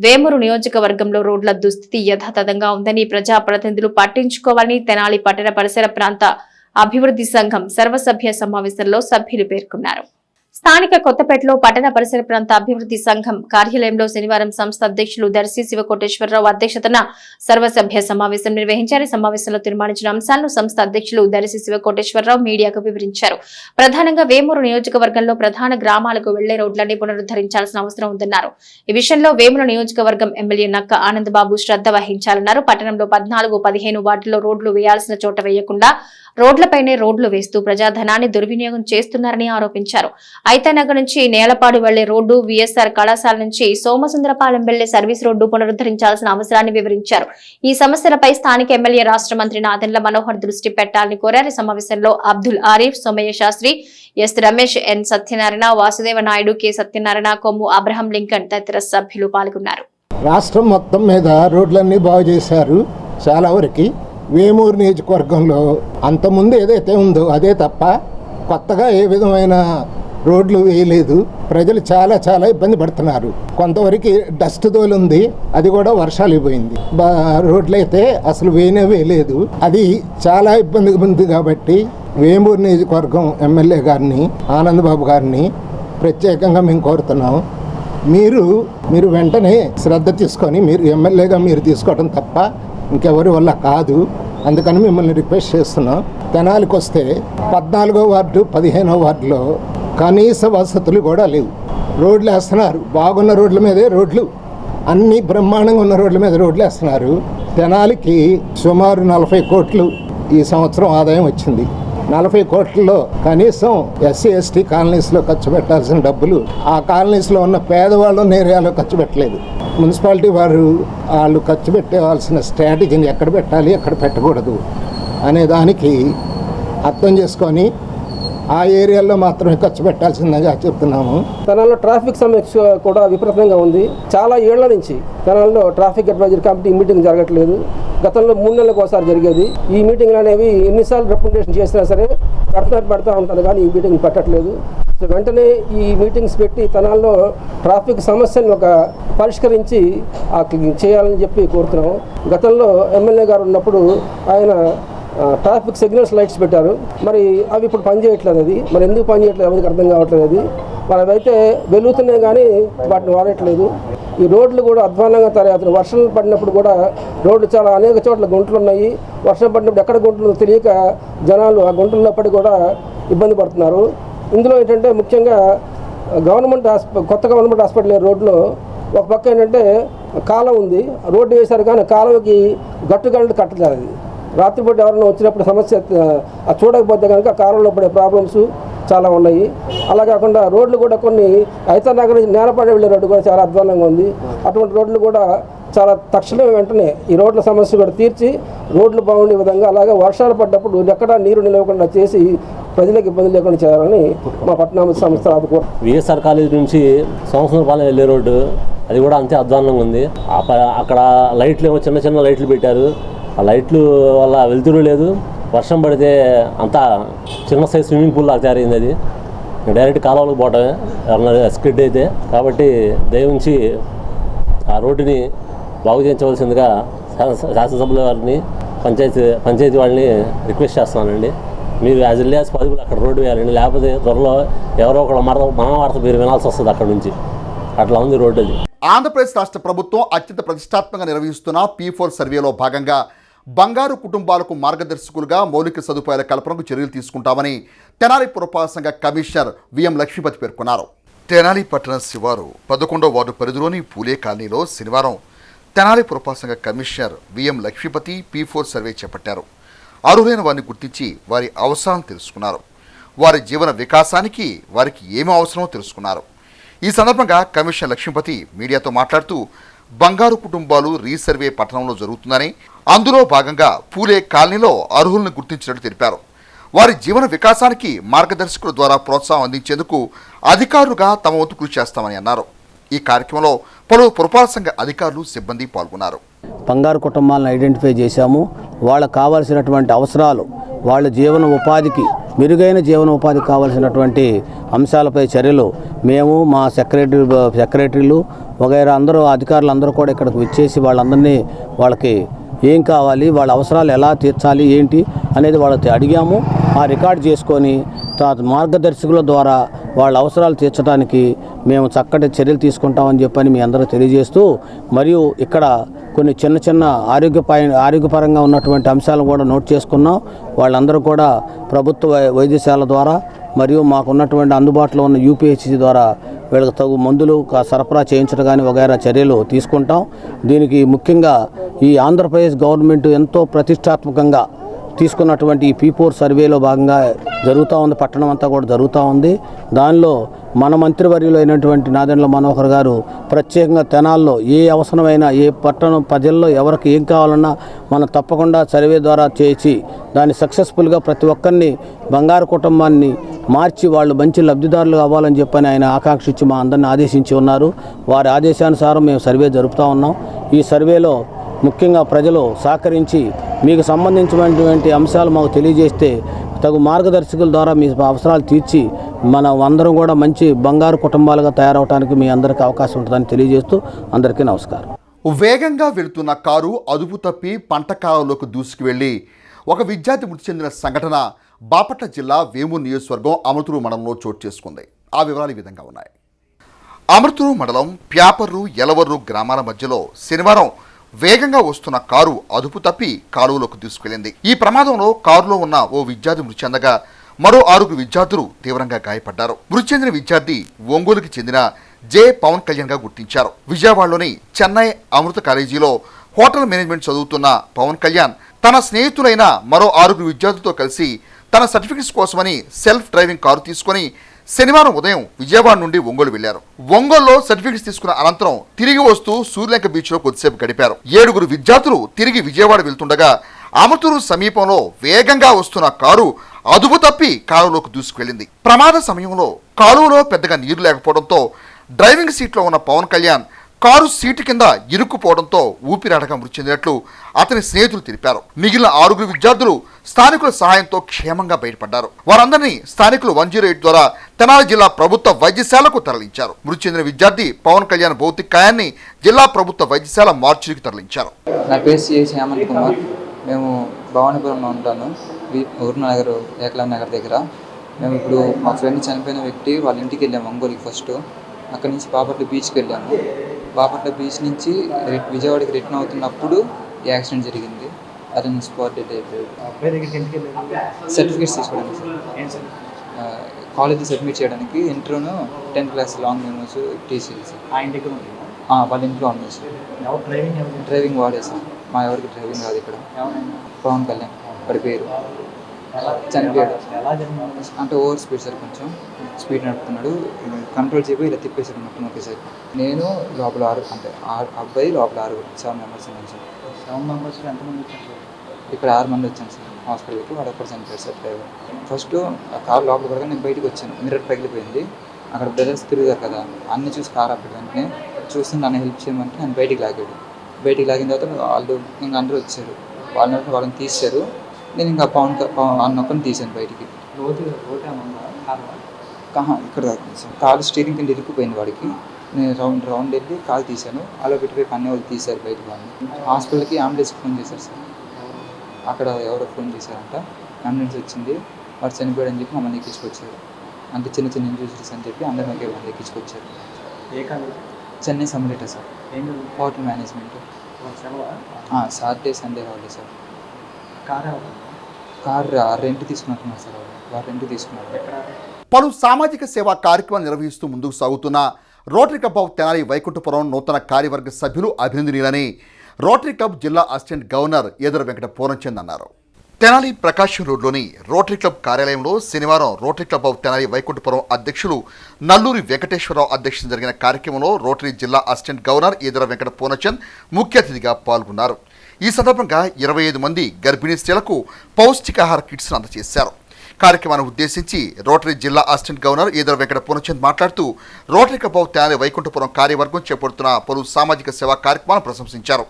వేమూరు నియోజకవర్గంలో రోడ్ల దుస్థితి యథాతథంగా ఉందని ప్రజాప్రతినిధులు పట్టించుకోవాలని తెనాలి పట్టణ పరిసర ప్రాంత అభివృద్ధి సంఘం సర్వసభ్య సమావేశంలో సభ్యులు పేర్కొన్నారు. స్థానిక కొత్తపేటలో పట్టణ పరిసర ప్రాంత అభివృద్ధి సంఘం కార్యాలయంలో శనివారం సంస్థ అధ్యక్షులు దర్శి శివకోటేశ్వరరావు అధ్యక్షతన సర్వసభ్య సమావేశం నిర్వహించారు. సమావేశంలో తీర్మానించిన అంశాలను సంస్థ అధ్యక్షులు దర్శి శివకోటేశ్వరరావు మీడియాకు వివరించారు. ప్రధానంగా వేమూరు నియోజకవర్గంలో ప్రధాన గ్రామాలకు వెళ్లే రోడ్లన్నీ పునరుద్ధరించాల్సిన అవసరం ఉందన్నారు. ఈ విషయంలో వేమూరు నియోజకవర్గం ఎమ్మెల్యే నక్క ఆనందబాబు శ్రద్ధ వహించాలన్నారు. పట్టణంలో 14, 15 వార్డుల్లో రోడ్లు వేయాల్సిన చోట వేయకుండా రోడ్లపైనే రోడ్లు వేస్తూ ప్రజాధనాన్ని దుర్వినియోగం చేస్తున్నారని ఆరోపించారు. ఐతానగర్ నుంచి నేలపాడు వెళ్లే రోడ్డు, విఎస్ఆర్ కళాశాల నుంచి సోమసుందరపాలెం వెళ్లే సర్వీస్ రోడ్డు పునరుద్ధరించాల్సిన అవసరాన్ని వివరించారు. ఈ సమస్యలపై స్థానిక ఎమ్మెల్యే రాష్ట్ర మంత్రి నాదెండ్ల మనోహర్ దృష్టి పెట్టాలని కోరారు. సమావేశంలో అబ్దుల్ ఆరిఫ్, సోమయ్య శాస్త్రి, ఎస్ రమేష్, ఎన్ సత్యనారాయణ, వాసుదేవ నాయుడు, కె సత్యనారాయణ, కొమ్ము అబ్రహం లింకన్ తదితర సభ్యులు పాల్గొన్నారు. రాష్ట్రం మొత్తం మీద రోడ్లన్నీ బాగు చేశారు. చాలా వరకు వేమూరు నియోజకవర్గంలో అంతకుముందు ఏదైతే ఉందో అదే తప్ప కొత్తగా ఏ విధమైన రోడ్లు వేయలేదు. ప్రజలు చాలా చాలా ఇబ్బంది పడుతున్నారు. కొంతవరకు డస్ట్ తోలుంది, అది కూడా వర్షాలు పోయింది. రోడ్లు అయితే అసలు వేయలేదు. అది చాలా ఇబ్బందిగా ఉంది. కాబట్టి వేమూరు నియోజకవర్గం ఎమ్మెల్యే గారిని, ఆనందబాబు గారిని ప్రత్యేకంగా మేము కోరుతున్నాం. మీరు వెంటనే శ్రద్ధ తీసుకొని మీరు ఎమ్మెల్యేగా మీరు తీసుకోవడం తప్ప ఇంకెవరి వల్ల కాదు. అందుకని మిమ్మల్ని రిక్వెస్ట్ చేస్తున్నాం. తెనాలికి వస్తే 14వ వార్డు, 15వ వార్డులో కనీస వసతులు కూడా లేవు. రోడ్లు వేస్తున్నారు, బాగున్న రోడ్ల మీదే రోడ్లు, అన్ని బ్రహ్మాండంగా ఉన్న రోడ్ల మీద రోడ్లు వేస్తున్నారు. తెనాలికి సుమారు 40 కోట్లు ఈ సంవత్సరం ఆదాయం వచ్చింది. 40 కోట్లలో కనీసం ఎస్సీ ఎస్టీ కాలనీస్లో ఖర్చు పెట్టాల్సిన డబ్బులు ఆ కాలనీస్లో ఉన్న పేదవాళ్ళు ఏరియాలో ఖర్చు పెట్టలేదు. మున్సిపాలిటీ వాళ్ళు ఖర్చు పెట్టవలసిన స్ట్రాటజీని ఎక్కడ పెట్టాలి, ఎక్కడ పెట్టకూడదు అనే దానికి అర్థం చేసుకొని ఆ ఏరియాలో మాత్రమే ఖర్చు పెట్టాల్సిందిగా చెప్తున్నాము. తెనాలిలో ట్రాఫిక్ సమస్య కూడా విపరీతంగా ఉంది. చాలా ఏళ్ల నుంచి తెనాలిలో ట్రాఫిక్ అడ్వైజరీ కమిటీ మీటింగ్ జరగట్లేదు. గతంలో 3 నెలలకు ఒకసారి జరిగేది. ఈ మీటింగ్లు అనేవి ఎన్నిసార్లు రిప్రజెంటేషన్ చేసినా సరే పెడతా ఉంటారు, కానీ ఈ మీటింగ్ పెట్టట్లేదు. సో వెంటనే ఈ మీటింగ్స్ పెట్టి తెనాలిలో ట్రాఫిక్ సమస్యను పరిష్కరించి చేయాలని చెప్పి కోరుతున్నాము. గతంలో ఎమ్మెల్యే గారు ఉన్నప్పుడు ఆయన ట్రాఫిక్ సిగ్నల్స్ లైట్స్ పెట్టారు. మరి అవి ఇప్పుడు పనిచేయట్లేదు. అది మరి ఎందుకు పనిచేయట్లేదు ఎవరికి అర్థం కావట్లేదు. అది మరి అవైతే వెలుగుతున్నాయి కానీ వాటిని వాడట్లేదు. ఈ రోడ్లు కూడా అధ్వానంగా తయారవుతున్నాయి. వర్షం పడినప్పుడు కూడా రోడ్లు చాలా అనేక చోట్ల గుంటలు ఉన్నాయి. వర్షం పడినప్పుడు ఎక్కడ గుంటలు తెలియక జనాలు ఆ గుంటల్లో పడి కూడా ఇబ్బంది పడుతున్నారు. ఇందులో ఏంటంటే ముఖ్యంగా కొత్త గవర్నమెంట్ హాస్పిటల్ రోడ్లో ఒక పక్క ఏంటంటే కాలువ ఉంది, రోడ్డు వేశారు కానీ కాలువకి గట్టుగడ్డలు కట్టలేదు. అది రాత్రిపూట ఎవరైనా వచ్చినప్పుడు సమస్య చూడకపోతే కనుక కాలువలో పడే ప్రాబ్లమ్స్ చాలా ఉన్నాయి. అలా కాకుండా రోడ్లు కూడా కొన్ని ఐతానగర్ నుంచి నేలపాడు వెళ్ళే రోడ్డు కూడా చాలా అధ్వానంగా ఉంది. అటువంటి రోడ్లు కూడా చాలా తక్షణమే వెంటనే ఈ రోడ్ల సమస్య కూడా తీర్చి రోడ్లు బాగుండే విధంగా, అలాగే వర్షాలు పడ్డప్పుడు ఎక్కడా నీరు నిలవకుండా చేసి ప్రజలకు ఇబ్బంది లేకుండా చేయాలని మా పట్టణ సంస్థ ఆదుకోరు. విఎస్ఆర్ కాలేజ్ నుంచి సోమసుందరపాలెం వెళ్ళే రోడ్డు అది కూడా అంతే అధ్వాన్నంగా ఉంది. అక్కడ లైట్లు ఏమో చిన్న చిన్న లైట్లు పెట్టారు. ఆ లైట్లు వల్ల వెలుతురు లేదు. వర్షం పడితే అంతా చిన్న సైజ్ స్విమ్మింగ్ పూల్ లాగా తయారైంది. అది డైరెక్ట్ కాలువలకు పోవటమే ఎవరన్నా స్కిడ్ అయితే. కాబట్టి దయవుంచి ఆ రోడ్డుని బాగు చేయించవలసిందిగా శాసనసభ్యుల వారిని పంచాయతీ వాళ్ళని రిక్వెస్ట్ చేస్తున్నానండి. మీరు యాజ్ ఎర్లీ యాజ్ పాసిబుల్ అక్కడ రోడ్డు వేయాలండి. లేకపోతే త్వరలో ఎవరో ఒకళ్ళ మహావార్త మీరు వినాల్సి వస్తుంది అక్కడ నుంచి. అట్లా ఉంది రోడ్డు అది. ఆంధ్రప్రదేశ్ రాష్ట్ర ప్రభుత్వం అత్యంత ప్రతిష్టాత్మకంగా నిర్వహిస్తున్న P4 సర్వేలో భాగంగా బంగారు కుటుంబాలకు మార్గదర్శకులుగా మౌలిక సదుపాయాల కల్పనకు చర్యలు తీసుకుంటామని తెనాలి పురపాలక సంఘ కమిషనర్ విఎం లక్ష్మీపతి పేర్కొన్నారు. తెనాలి పట్టణ శివారు 11వ వార్డు పరిధిలోని పూలే కాలనీలో శనివారం తెనాలి పురపాలక సంఘ commissioner VM Lakshmipati P4 survey చేపట్టారు. అర్హులైన వారిని గుర్తించి వారి అవసరాలను తెలుసుకున్నారు. వారి జీవన వికాసానికి వారికి ఏమి అవసరమో తెలుసుకున్నారు. ఈ సందర్భంగా కమిషనర్ లక్ష్మీపతి మీడియాతో మాట్లాడుతూ బంగారు కుటుంబాలు రీసర్వే పట్టణంలో జరుగుతుందని, అందులో భాగంగా పూలే కాలనీలో అర్హులను గుర్తించినట్టు తెలిపారు. వారి జీవన వికాసానికి మార్గదర్శకుల ద్వారా ప్రోత్సాహం అందించేందుకు అధికారులుగా తమ వంతు కృషి చేస్తామని అన్నారు. ఈ కార్యక్రమంలో పలు పురపాలక సంఘ అధికారులు, సిబ్బంది పాల్గొన్నారు. బంగారు కుటుంబాలను ఐడెంటిఫై చేశాము. వాళ్ళకు కావాల్సినటువంటి అవసరాలు, వాళ్ళ జీవన ఉపాధికి, మెరుగైన జీవన ఉపాధికి కావాల్సినటువంటి అంశాలపై చర్యలు మేము మా సెక్రటరీలు వగైరా అందరూ అధికారులు అందరూ కూడా ఇక్కడికి వచ్చేసి వాళ్ళకి ఏం కావాలి, వాళ్ళ అవసరాలు ఎలా తీర్చాలి ఏంటి అనేది వాళ్ళకి అడిగాము. ఆ రికార్డ్ చేసుకొని మార్గదర్శకుల ద్వారా వాళ్ళ అవసరాలు తీర్చడానికి మేము చక్కటి చర్యలు తీసుకుంటామని చెప్పని మీ అందరూ తెలియజేస్తూ, మరియు ఇక్కడ కొన్ని చిన్న చిన్న ఆరోగ్యపరంగా ఉన్నటువంటి అంశాలను కూడా నోట్ చేసుకున్నాం. వాళ్ళందరూ కూడా ప్రభుత్వ వైద్యశాల ద్వారా మరియు మాకున్నటువంటి అందుబాటులో ఉన్న UPHC ద్వారా వీళ్ళకి తగు మందులు సరఫరా చేయించడం కానీ వగైరా చర్యలు తీసుకుంటాం. దీనికి ముఖ్యంగా ఈ ఆంధ్రప్రదేశ్ గవర్నమెంట్ ఎంతో ప్రతిష్టాత్మకంగా తీసుకున్నటువంటి ఈ P4 సర్వేలో భాగంగా జరుగుతూ ఉంది. పట్టణం అంతా కూడా జరుగుతూ ఉంది. దానిలో మన మంత్రివర్యులు అయినటువంటి నాదెండ్ల మనోహర్ గారు ప్రత్యేకంగా తెనాల్లో ఏ అవసరమైనా, ఏ పట్టణం ప్రజల్లో ఎవరికి ఏం కావాలన్నా మనం తప్పకుండా సర్వే ద్వారా చేసి దాన్ని సక్సెస్ఫుల్గా ప్రతి ఒక్కరిని బంగారు కుటుంబాన్ని మార్చి వాళ్ళు మంచి లబ్ధిదారులు అవ్వాలని చెప్పని ఆయన ఆకాంక్షించి మా అందరిని ఆదేశించి ఉన్నారు. వారి ఆదేశానుసారం మేము సర్వే జరుపుతూ ఉన్నాం. ఈ సర్వేలో ముఖ్యంగా ప్రజలు సహకరించి మీకు సంబంధించినటువంటి అంశాలు మాకు తెలియజేస్తే తగు మార్గదర్శకుల ద్వారా మీ అవసరాలు తీర్చి మనం అందరం కూడా మంచి బంగారు కుటుంబాలుగా తయారవడానికి మీ అందరికీ అవకాశం ఉంటుందని తెలియజేస్తూ అందరికీ నమస్కారం. వేగంగా వెళుతున్న కారు అదుపు తప్పి పంట కాలంలోకి దూసుకువెళ్లి ఒక విద్యార్థి మృతి చెందిన సంఘటన బాపట్ల జిల్లా వేమూరు నియోజకవర్గం అమృతూరు మండలంలో చోటు చేసుకుంది. ఆ వివరాలు ఈ విధంగా ఉన్నాయి. అమృతూరు మండలం ప్యాపర్రు, యలవర్రు గ్రామాల మధ్యలో శనివారం వేగంగా వస్తున్న కారు అదుపు తప్పి కాలువలోకి దూసుకెళ్లింది. ఈ ప్రమాదంలో కారులో ఉన్న ఓ విద్యార్థి మృతి చెందగా మరో 6 విద్యార్థులు తీవ్రంగా గాయపడ్డారు. మృతి చెందిన విద్యార్థి ఒంగోలుకి చెందిన జె పవన్ కళ్యాణ్ గా గుర్తించారు. విజయవాడలోని చెన్నై అమృత కాలేజీలో హోటల్ మేనేజ్మెంట్ చదువుతున్న పవన్ కళ్యాణ్ తన స్నేహితులైన మరో 6 విద్యార్థులతో కలిసి తన సర్టిఫికెట్స్ కోసమని సెల్ఫ్ డ్రైవింగ్ కారు తీసుకుని శనివారం ఉదయం విజయవాడ నుండి ఒంగోలు వెళ్లారు. ఒంగోలులో సర్టిఫికెట్స్ తీసుకున్న అనంతరం తిరిగి వస్తూ సూర్యలంక బీచ్ లో కొద్దిసేపు గడిపారు. 7 విద్యార్థులు తిరిగి విజయవాడ వెళ్తుండగా అమృతూరు సమీపంలో వేగంగా వస్తున్న కారు అదుపు తప్పి కాలువలోకి దూసుకువెళ్లింది. ప్రమాద సమయంలో కాలువలో పెద్దగా నీరు లేకపోవడంతో డ్రైవింగ్ సీట్లో ఉన్న పవన్ కళ్యాణ్ కారు సీటు కింద ఇరుక్కుపోవడంతో ఊపిరాడక మృతి చెందినట్లు అతని స్నేహితులు తెలిపారు. మిగిలిన 6 విద్యార్థులు స్థానికుల సహాయంతో క్షేమంగా బయటపడ్డారు. వారందరినీ స్థానికులు 108 ద్వారా తెనాలి జిల్లా ప్రభుత్వ వైద్యశాలకు తరలించారు. మృతి చెందిన విద్యార్థి పవన్ కళ్యాణ్ భౌతిక కాయాన్ని జిల్లా ప్రభుత్వ వైద్యశాల మార్చికి తరలించారు. నా పేరు సిఐ హేమంత్ కుమార్. మేము భవానీపురంలో ఉంటాను, ఊర్నగర్ ఏకలవ్య నగర్ దగ్గర. మేము ఇప్పుడు మా ఫ్రెండ్ చనిపోయిన వ్యక్తి వాళ్ళ ఇంటికి వెళ్ళాము ఒంగోలుకి. ఫస్ట్ అక్కడి నుంచి బాపట్ల బీచ్కి వెళ్ళాము. బాపట్ల బీచ్ నుంచి విజయవాడకి రిటర్న్ అవుతున్నప్పుడు యాక్సిడెంట్ జరిగింది. అతను స్పాట్ డెడ్ అయిపోయాడు. సర్టిఫికేట్స్ తీసుకోవడానికి కాలేజీ సబ్మిట్ చేయడానికి ఇంటర్ను 10th క్లాస్ లాంగ్ మెమోస్ టీసీఎల్స్ వాళ్ళ ఇంట్లో ఉంది సార్. డ్రైవింగ్ వాడే సార్. మా ఎవరికి డ్రైవింగ్ కాదు ఇక్కడ. పవన్ కళ్యాణ్ వాడి పేరు. చనిపోయాడు అంటే ఓవర్ స్పీడ్ సార్, కొంచెం స్పీడ్ నడుపుతున్నాడు. కంట్రోల్ చేయబోయి ఇలా తిప్పేసాడు మొత్తం ఒకేసారి. నేను లోపల 6 అబ్బాయి లోపల 7 మెంబర్స్ ఉన్నాను సార్. 7 మెంబర్స్ ఎంతమంది వచ్చారు సార్? ఇక్కడ 6 మంది వచ్చాను సార్ హాస్పిటల్కి. వాడు ఒక్కడు చనిపోయాడు సార్ డ్రైవర్. ఫస్ట్ ఆ కారు లోపల కూడా నేను బయటకు వచ్చాను. మిర్రర్ పగిలిపోయింది. అక్కడ బ్రదర్స్ తిరిగారు కదా, అన్నీ చూసి కారు ఆపాడు. వెంటనే చూసి నన్ను హెల్ప్ చేయమంటే నన్ను బయటికి లాగాడు. బయటికి లాగిన తర్వాత వాళ్ళు ఇంకా అందరూ వచ్చారు. వాళ్ళని తీశారు. నేను ఇంకా అన్నొక్కని తీశాను బయటికి. ఇక్కడ దాకా సార్ కాలు స్టీరింగ్ కింద ఇరుక్కుపోయింది వాడికి. నేను రౌండ్ వెళ్ళి కాలు తీశాను. అలా పెట్టిపోయి అన్నీ వాళ్ళు తీశారు బయటకు. వాళ్ళు హాస్పిటల్కి అంబులెన్స్కి ఫోన్ చేశారు సార్. అక్కడ ఎవరో ఫోన్ చేశారంట. అంబులెన్స్ వచ్చింది. వాడు చనిపోయాడని చెప్పి మమ్మల్ని ఎక్కించుకొచ్చారు. అంటే చిన్న చిన్న ఇంజరీస్ అని చెప్పి అందరినీ ఒకే వాళ్ళు ఎక్కించుకొచ్చారు. చెన్నై సమ్మిలేటర్ sir, hotel management. Saturday Sunday holiday sir. Car rent తీసుకున్నట్టున్నారు సార్. వారు రెంట్ తీసుకున్నారు. పలు సామాజిక సేవా కార్యక్రమాలు నిర్వహిస్తూ ముందుకు సాగుతున్న Rotary club of Tenali Vaikunthapuram నూతన కార్యవర్గ సభ్యులు అభినందనీయులని రోటరీ క్లబ్ జిల్లా అసిస్టెంట్ గవర్నర్ ఈదర వెంకట పూర్ణచంద్ అన్నారు. తెనాలి ప్రకాశం రోడ్లోని రోటరీ క్లబ్ కార్యాలయంలో శనివారం Rotary club of Tenali Vaikunthapuram అధ్యక్షులు నల్లూరి వెంకటేశ్వరరావు అధ్యక్షతన జరిగిన కార్యక్రమంలో రోటరీ జిల్లా అసిస్టెంట్ గవర్నర్ ఈదర వెంకట పూర్ణచంద్ ముఖ్య అతిథిగా పాల్గొన్నారు. ఈ సందర్భంగా 25 మంది గర్భిణీ స్త్రీలకు పౌష్టికాహార కిట్స్ను అందజేశారు. కార్యక్రమాన్ని ఉద్దేశించి రోటరీ జిల్లా అసిస్టెంట్ గవర్నర్ ఈదర వెంకట పూర్ణచంద్ మాట్లాడుతూ Rotary club of Tenali Vaikunthapuram కార్యవర్గం చేపడుతున్న పలు సామాజిక సేవా కార్యక్రమాలను ప్రశంసించారు.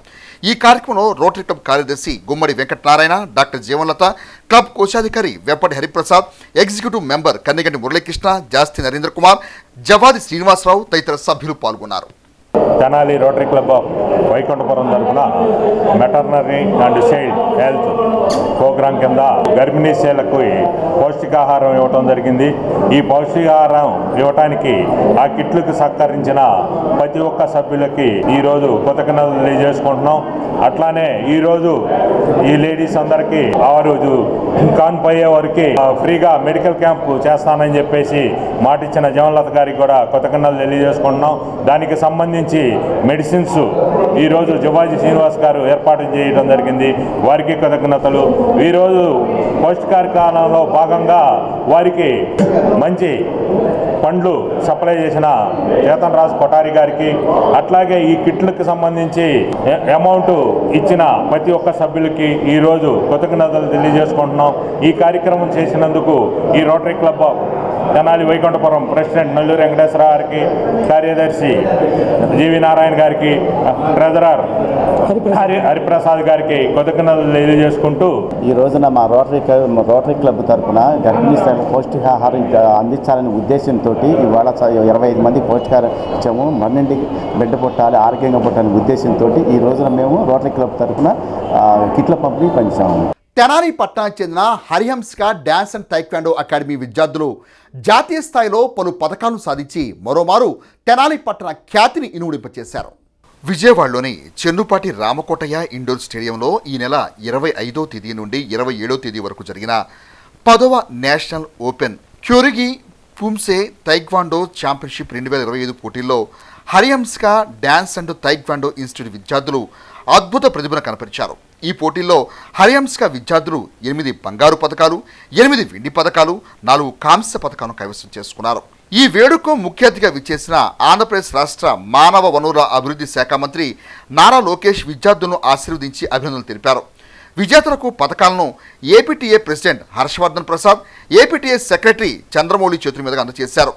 ఈ కార్యక్రమంలో రోటరీ క్లబ్ కార్యదర్శి గుమ్మడి వెంకటనారాయణ, డాక్టర్ జీవన్లత, క్లబ్ కోశాధికారి వెంపటి హరిప్రసాద్, ఎగ్జిక్యూటివ్ మెంబర్ కన్నెగంటి మురళీకృష్ణ, జాస్తి నరేంద్ర కుమార్, జవాది శ్రీనివాసరావు తదితర సభ్యులు పాల్గొన్నారు. Tenali Rotary club of Vaikunthapuram తరఫున maternity and child health program కింద గర్భిణీ స్త్రీలకు పౌష్టికాహారం ఇవ్వటం జరిగింది. ఈ పౌష్టికాహారం ఇవ్వటానికి ఆ కిట్లకు సహకరించిన ప్రతి ఒక్క సభ్యులకి ఈరోజు కృతజ్ఞతలు తెలియజేసుకుంటున్నాం. అట్లానే ఈరోజు ఈ లేడీస్ అందరికీ ఆ రోజు కాన్పోయే వారికి ఫ్రీగా మెడికల్ క్యాంపు చేస్తానని చెప్పేసి మాటిచ్చిన జీవన్లత గారికి కూడా కృతజ్ఞతలు తెలియజేసుకుంటున్నాం. దానికి సంబంధించి మెడిసిన్స్ ఈరోజు జవాజీ శ్రీనివాస్ గారు ఏర్పాటు చేయడం జరిగింది. వారికి కృతజ్ఞతలు. ఈరోజు పౌష్టికాహారంలో భాగంగా వారికి మంచి పండ్లు సప్లై చేసిన చేతన్ రాజ్ కొఠారి గారికి, అట్లాగే ఈ కిట్లకు సంబంధించి అమౌంట్ ఇచ్చిన ప్రతి ఒక్క సభ్యులకి ఈరోజు కృతజ్ఞతలు తెలియజేసుకుంటున్నాం. ఈ కార్యక్రమం చేసినందుకు ఈ rotary club of Tenali Vaikunthapuram president Nalluri Venkateswara గారికి, కార్యదర్శి జీవి నారాయణ గారికి, ట్రెజరర్ హరిప్రసాద్ గారికి కృతజ్ఞతలు తెలియజేసుకుంటూ ఈ రోజున మా రోటరీ క్లబ్ తరఫున గర్భిణీ స్త్రీలకు పౌష్టికాహారం అందించాలనే ఉద్దేశంతో ఇవాళ 25 మందికి పౌష్టికాహారం ఇచ్చాము. మన్నింటికి బిడ్డ పుట్టాలి, ఆరోగ్యంగా పుట్టాలనే ఉద్దేశంతో ఈ రోజున మేము రోటరీ క్లబ్ తరఫున కిట్ల పంపిణీ పంచాము. తెనాలి పట్టణానికి చెందిన హరిహంస్క డ్యాన్స్ అండ్ టైక్వాండో అకాడమీ విద్యార్థులు జాతీయ స్థాయిలో పలు పథకాలను సాధించి మరోమారు తెనాలి పట్టణ ఖ్యాతిని ఇనుముడింపచేశారు. విజయవాడలోని చెన్నుపాటి రామకోటయ్య ఇండోర్ స్టేడియంలో ఈ నెల 25వ తేదీ నుండి 27వ తేదీ వరకు జరిగిన 10వ నేషనల్ ఓపెన్ క్యూరిగి పుంసే టైక్వాండో ఛాంపియన్షిప్ 2025 పోటీల్లో హరిహంస్క డ్యాన్స్ అండ్ టైక్వాండో ఇన్స్టిట్యూట్ విద్యార్థులు అద్భుత ప్రతిభను కనపరిచారు. ఈ పోటీల్లో హరిహంస్క విద్యార్థులు 8 బంగారు పథకాలు, 8 వెండి పథకాలు, 4 కాంస్య పథకాలను కైవసం చేసుకున్నారు. ఈ వేడుకకు ముఖ్య అతిథిగా విచ్చేసిన ఆంధ్రప్రదేశ్ రాష్ట్ర మానవ వనరుల అభివృద్ధి శాఖ మంత్రి నారా లోకేష్ విద్యార్థులను ఆశీర్వదించి అభినందనలు తెలిపారు. విజేతలకు పథకాలను APTA president Harshavardhan Prasad, APTA secretary Chandramouli చేతుల మీదుగా అందజేశారు.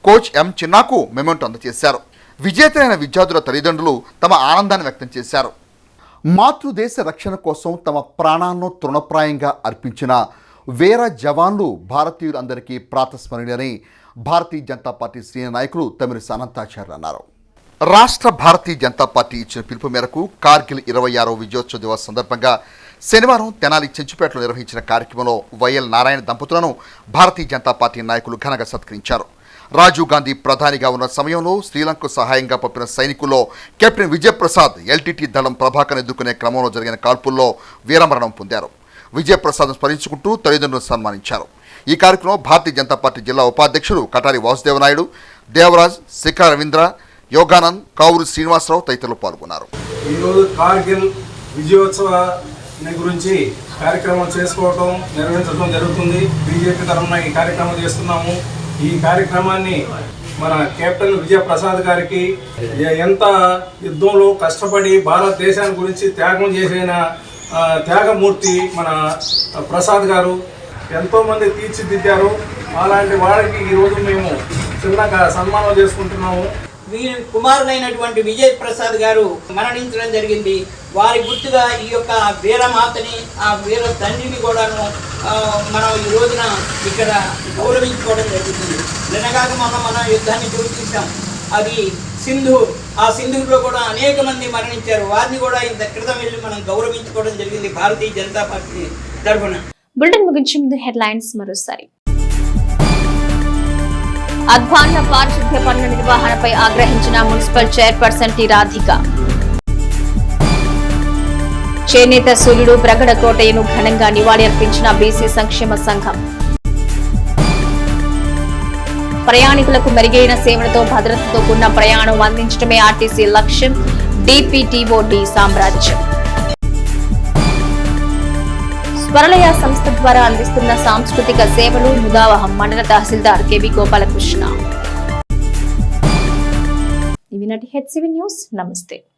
కోచ్ ఎం చిన్నాకు మెమెంటో అందజేశారు. విజేతలైన విద్యార్థుల తల్లిదండ్రులు తమ ఆనందాన్ని వ్యక్తం చేశారు. మాతృదేశ రక్షణ కోసం తమ ప్రాణాలను తృణప్రాయంగా అర్పించిన వీర జవాన్లు భారతీయులందరికీ ప్రాతస్మరణీయులని భారతీయ జనతా పార్టీ సీనియర్ నాయకులు తమిళ అనంతాచార్య అన్నారు. రాష్ట్ర భారతీయ జనతా పార్టీ ఇచ్చిన పిలుపు మేరకు కార్గిల్ 26వ విజయోత్సవ దివస్ సందర్భంగా శనివారం తెనాలి చెంచుపేటలో నిర్వహించిన కార్యక్రమంలో వైఎల్ నారాయణ దంపతులను భారతీయ జనతా పార్టీ నాయకులు ఘనంగా సత్కరించారు. రాజీవ్ గాంధీ ప్రధానిగా ఉన్న సమయంలో శ్రీలంకకు సహాయంగా పంపిన సైనికుల్లో కెప్టెన్ విజయప్రసాద్ ఎల్టీటీ దళం ప్రభాకర్ ఎదుర్కొనే క్రమంలో జరిగిన కాల్పుల్లో వీరమరణం పొందారు. విజయప్రసాద్ను స్మరించుకుంటూ తల్లిదండ్రులను సన్మానించారు. ఈ కార్యక్రమంలో భారతీయ జనతా పార్టీ జిల్లా ఉపాధ్యక్షులు కటారి వాసుదేవనాయుడు, దేవరాజ్, శిఖా రవీంద్ర, యోగానంద్, కావూరు శ్రీనివాసరావు తదితరులు పాల్గొన్నారు. ఈరోజు కార్గిల్ విజయోత్సవ గురించి కార్యక్రమం చేసుకోవటం నిర్వహించడం జరుగుతుంది. బీజేపీ తరఫున ఈ కార్యక్రమం చేస్తున్నాము. ఈ కార్యక్రమాన్ని మన కెప్టెన్ విజయప్రసాద్ గారికి ఎంత యుద్ధంలో కష్టపడి భారతదేశాన్ని గురించి త్యాగం చేసిన త్యాగమూర్తి మన ప్రసాద్ గారు ఎంతోమంది తీర్చిదిద్దారు. అలాంటి వాళ్ళకి ఈరోజు మేము చిన్నగా సన్మానం చేసుకుంటున్నాము. వీరి కుమారుడైనటువంటి విజయ్ ప్రసాద్ గారు మరణించడం జరిగింది. వారి గుర్తుగా ఈ యొక్క వీరమాతని, ఆ వీర తండ్రిని కూడాను మనం ఈ రోజున ఇక్కడ గౌరవించుకోవడం జరుగుతుంది. నిన్నగాక మనం యుద్ధాన్ని చూసాం, అది సింధూర్. ఆ సింధూర్లో కూడా అనేక మంది మరణించారు. వారిని కూడా ఇంత క్రితం వెళ్ళి మనం గౌరవించుకోవడం జరిగింది భారతీయ జనతా పార్టీ తరఫున. బులెటిన్ ముగించే ముందు హెడ్లైన్స్ మరోసారి. అధ్వాన్న పారిశుద్ధ్య పనుల నిర్వహణపై ఆగ్రహించిన మున్సిపల్ చైర్పర్సన్ టి రాధిక. చేనేత సూర్యుడు ప్రగడ కోటయ్యను ఘనంగా నివాళి అర్పించిన బీసీ సంక్షేమ సంఘం. ప్రయాణికులకు మెరుగైన సేవలతో భద్రతతో కూడిన ప్రయాణం అందించడమే ఆర్టీసీ లక్ష్యం. డిపిటిఓడి సామ్రాజ్యం. స్వరలయ సంస్థ ద్వారా అందిస్తున్న సాంస్కృతిక సేవలు ముదావహం మండల తహసీల్దార్ కెవి గోపాలకృష్ణ. ఇవి నాటి హెచ్సివి న్యూస్. నమస్తే.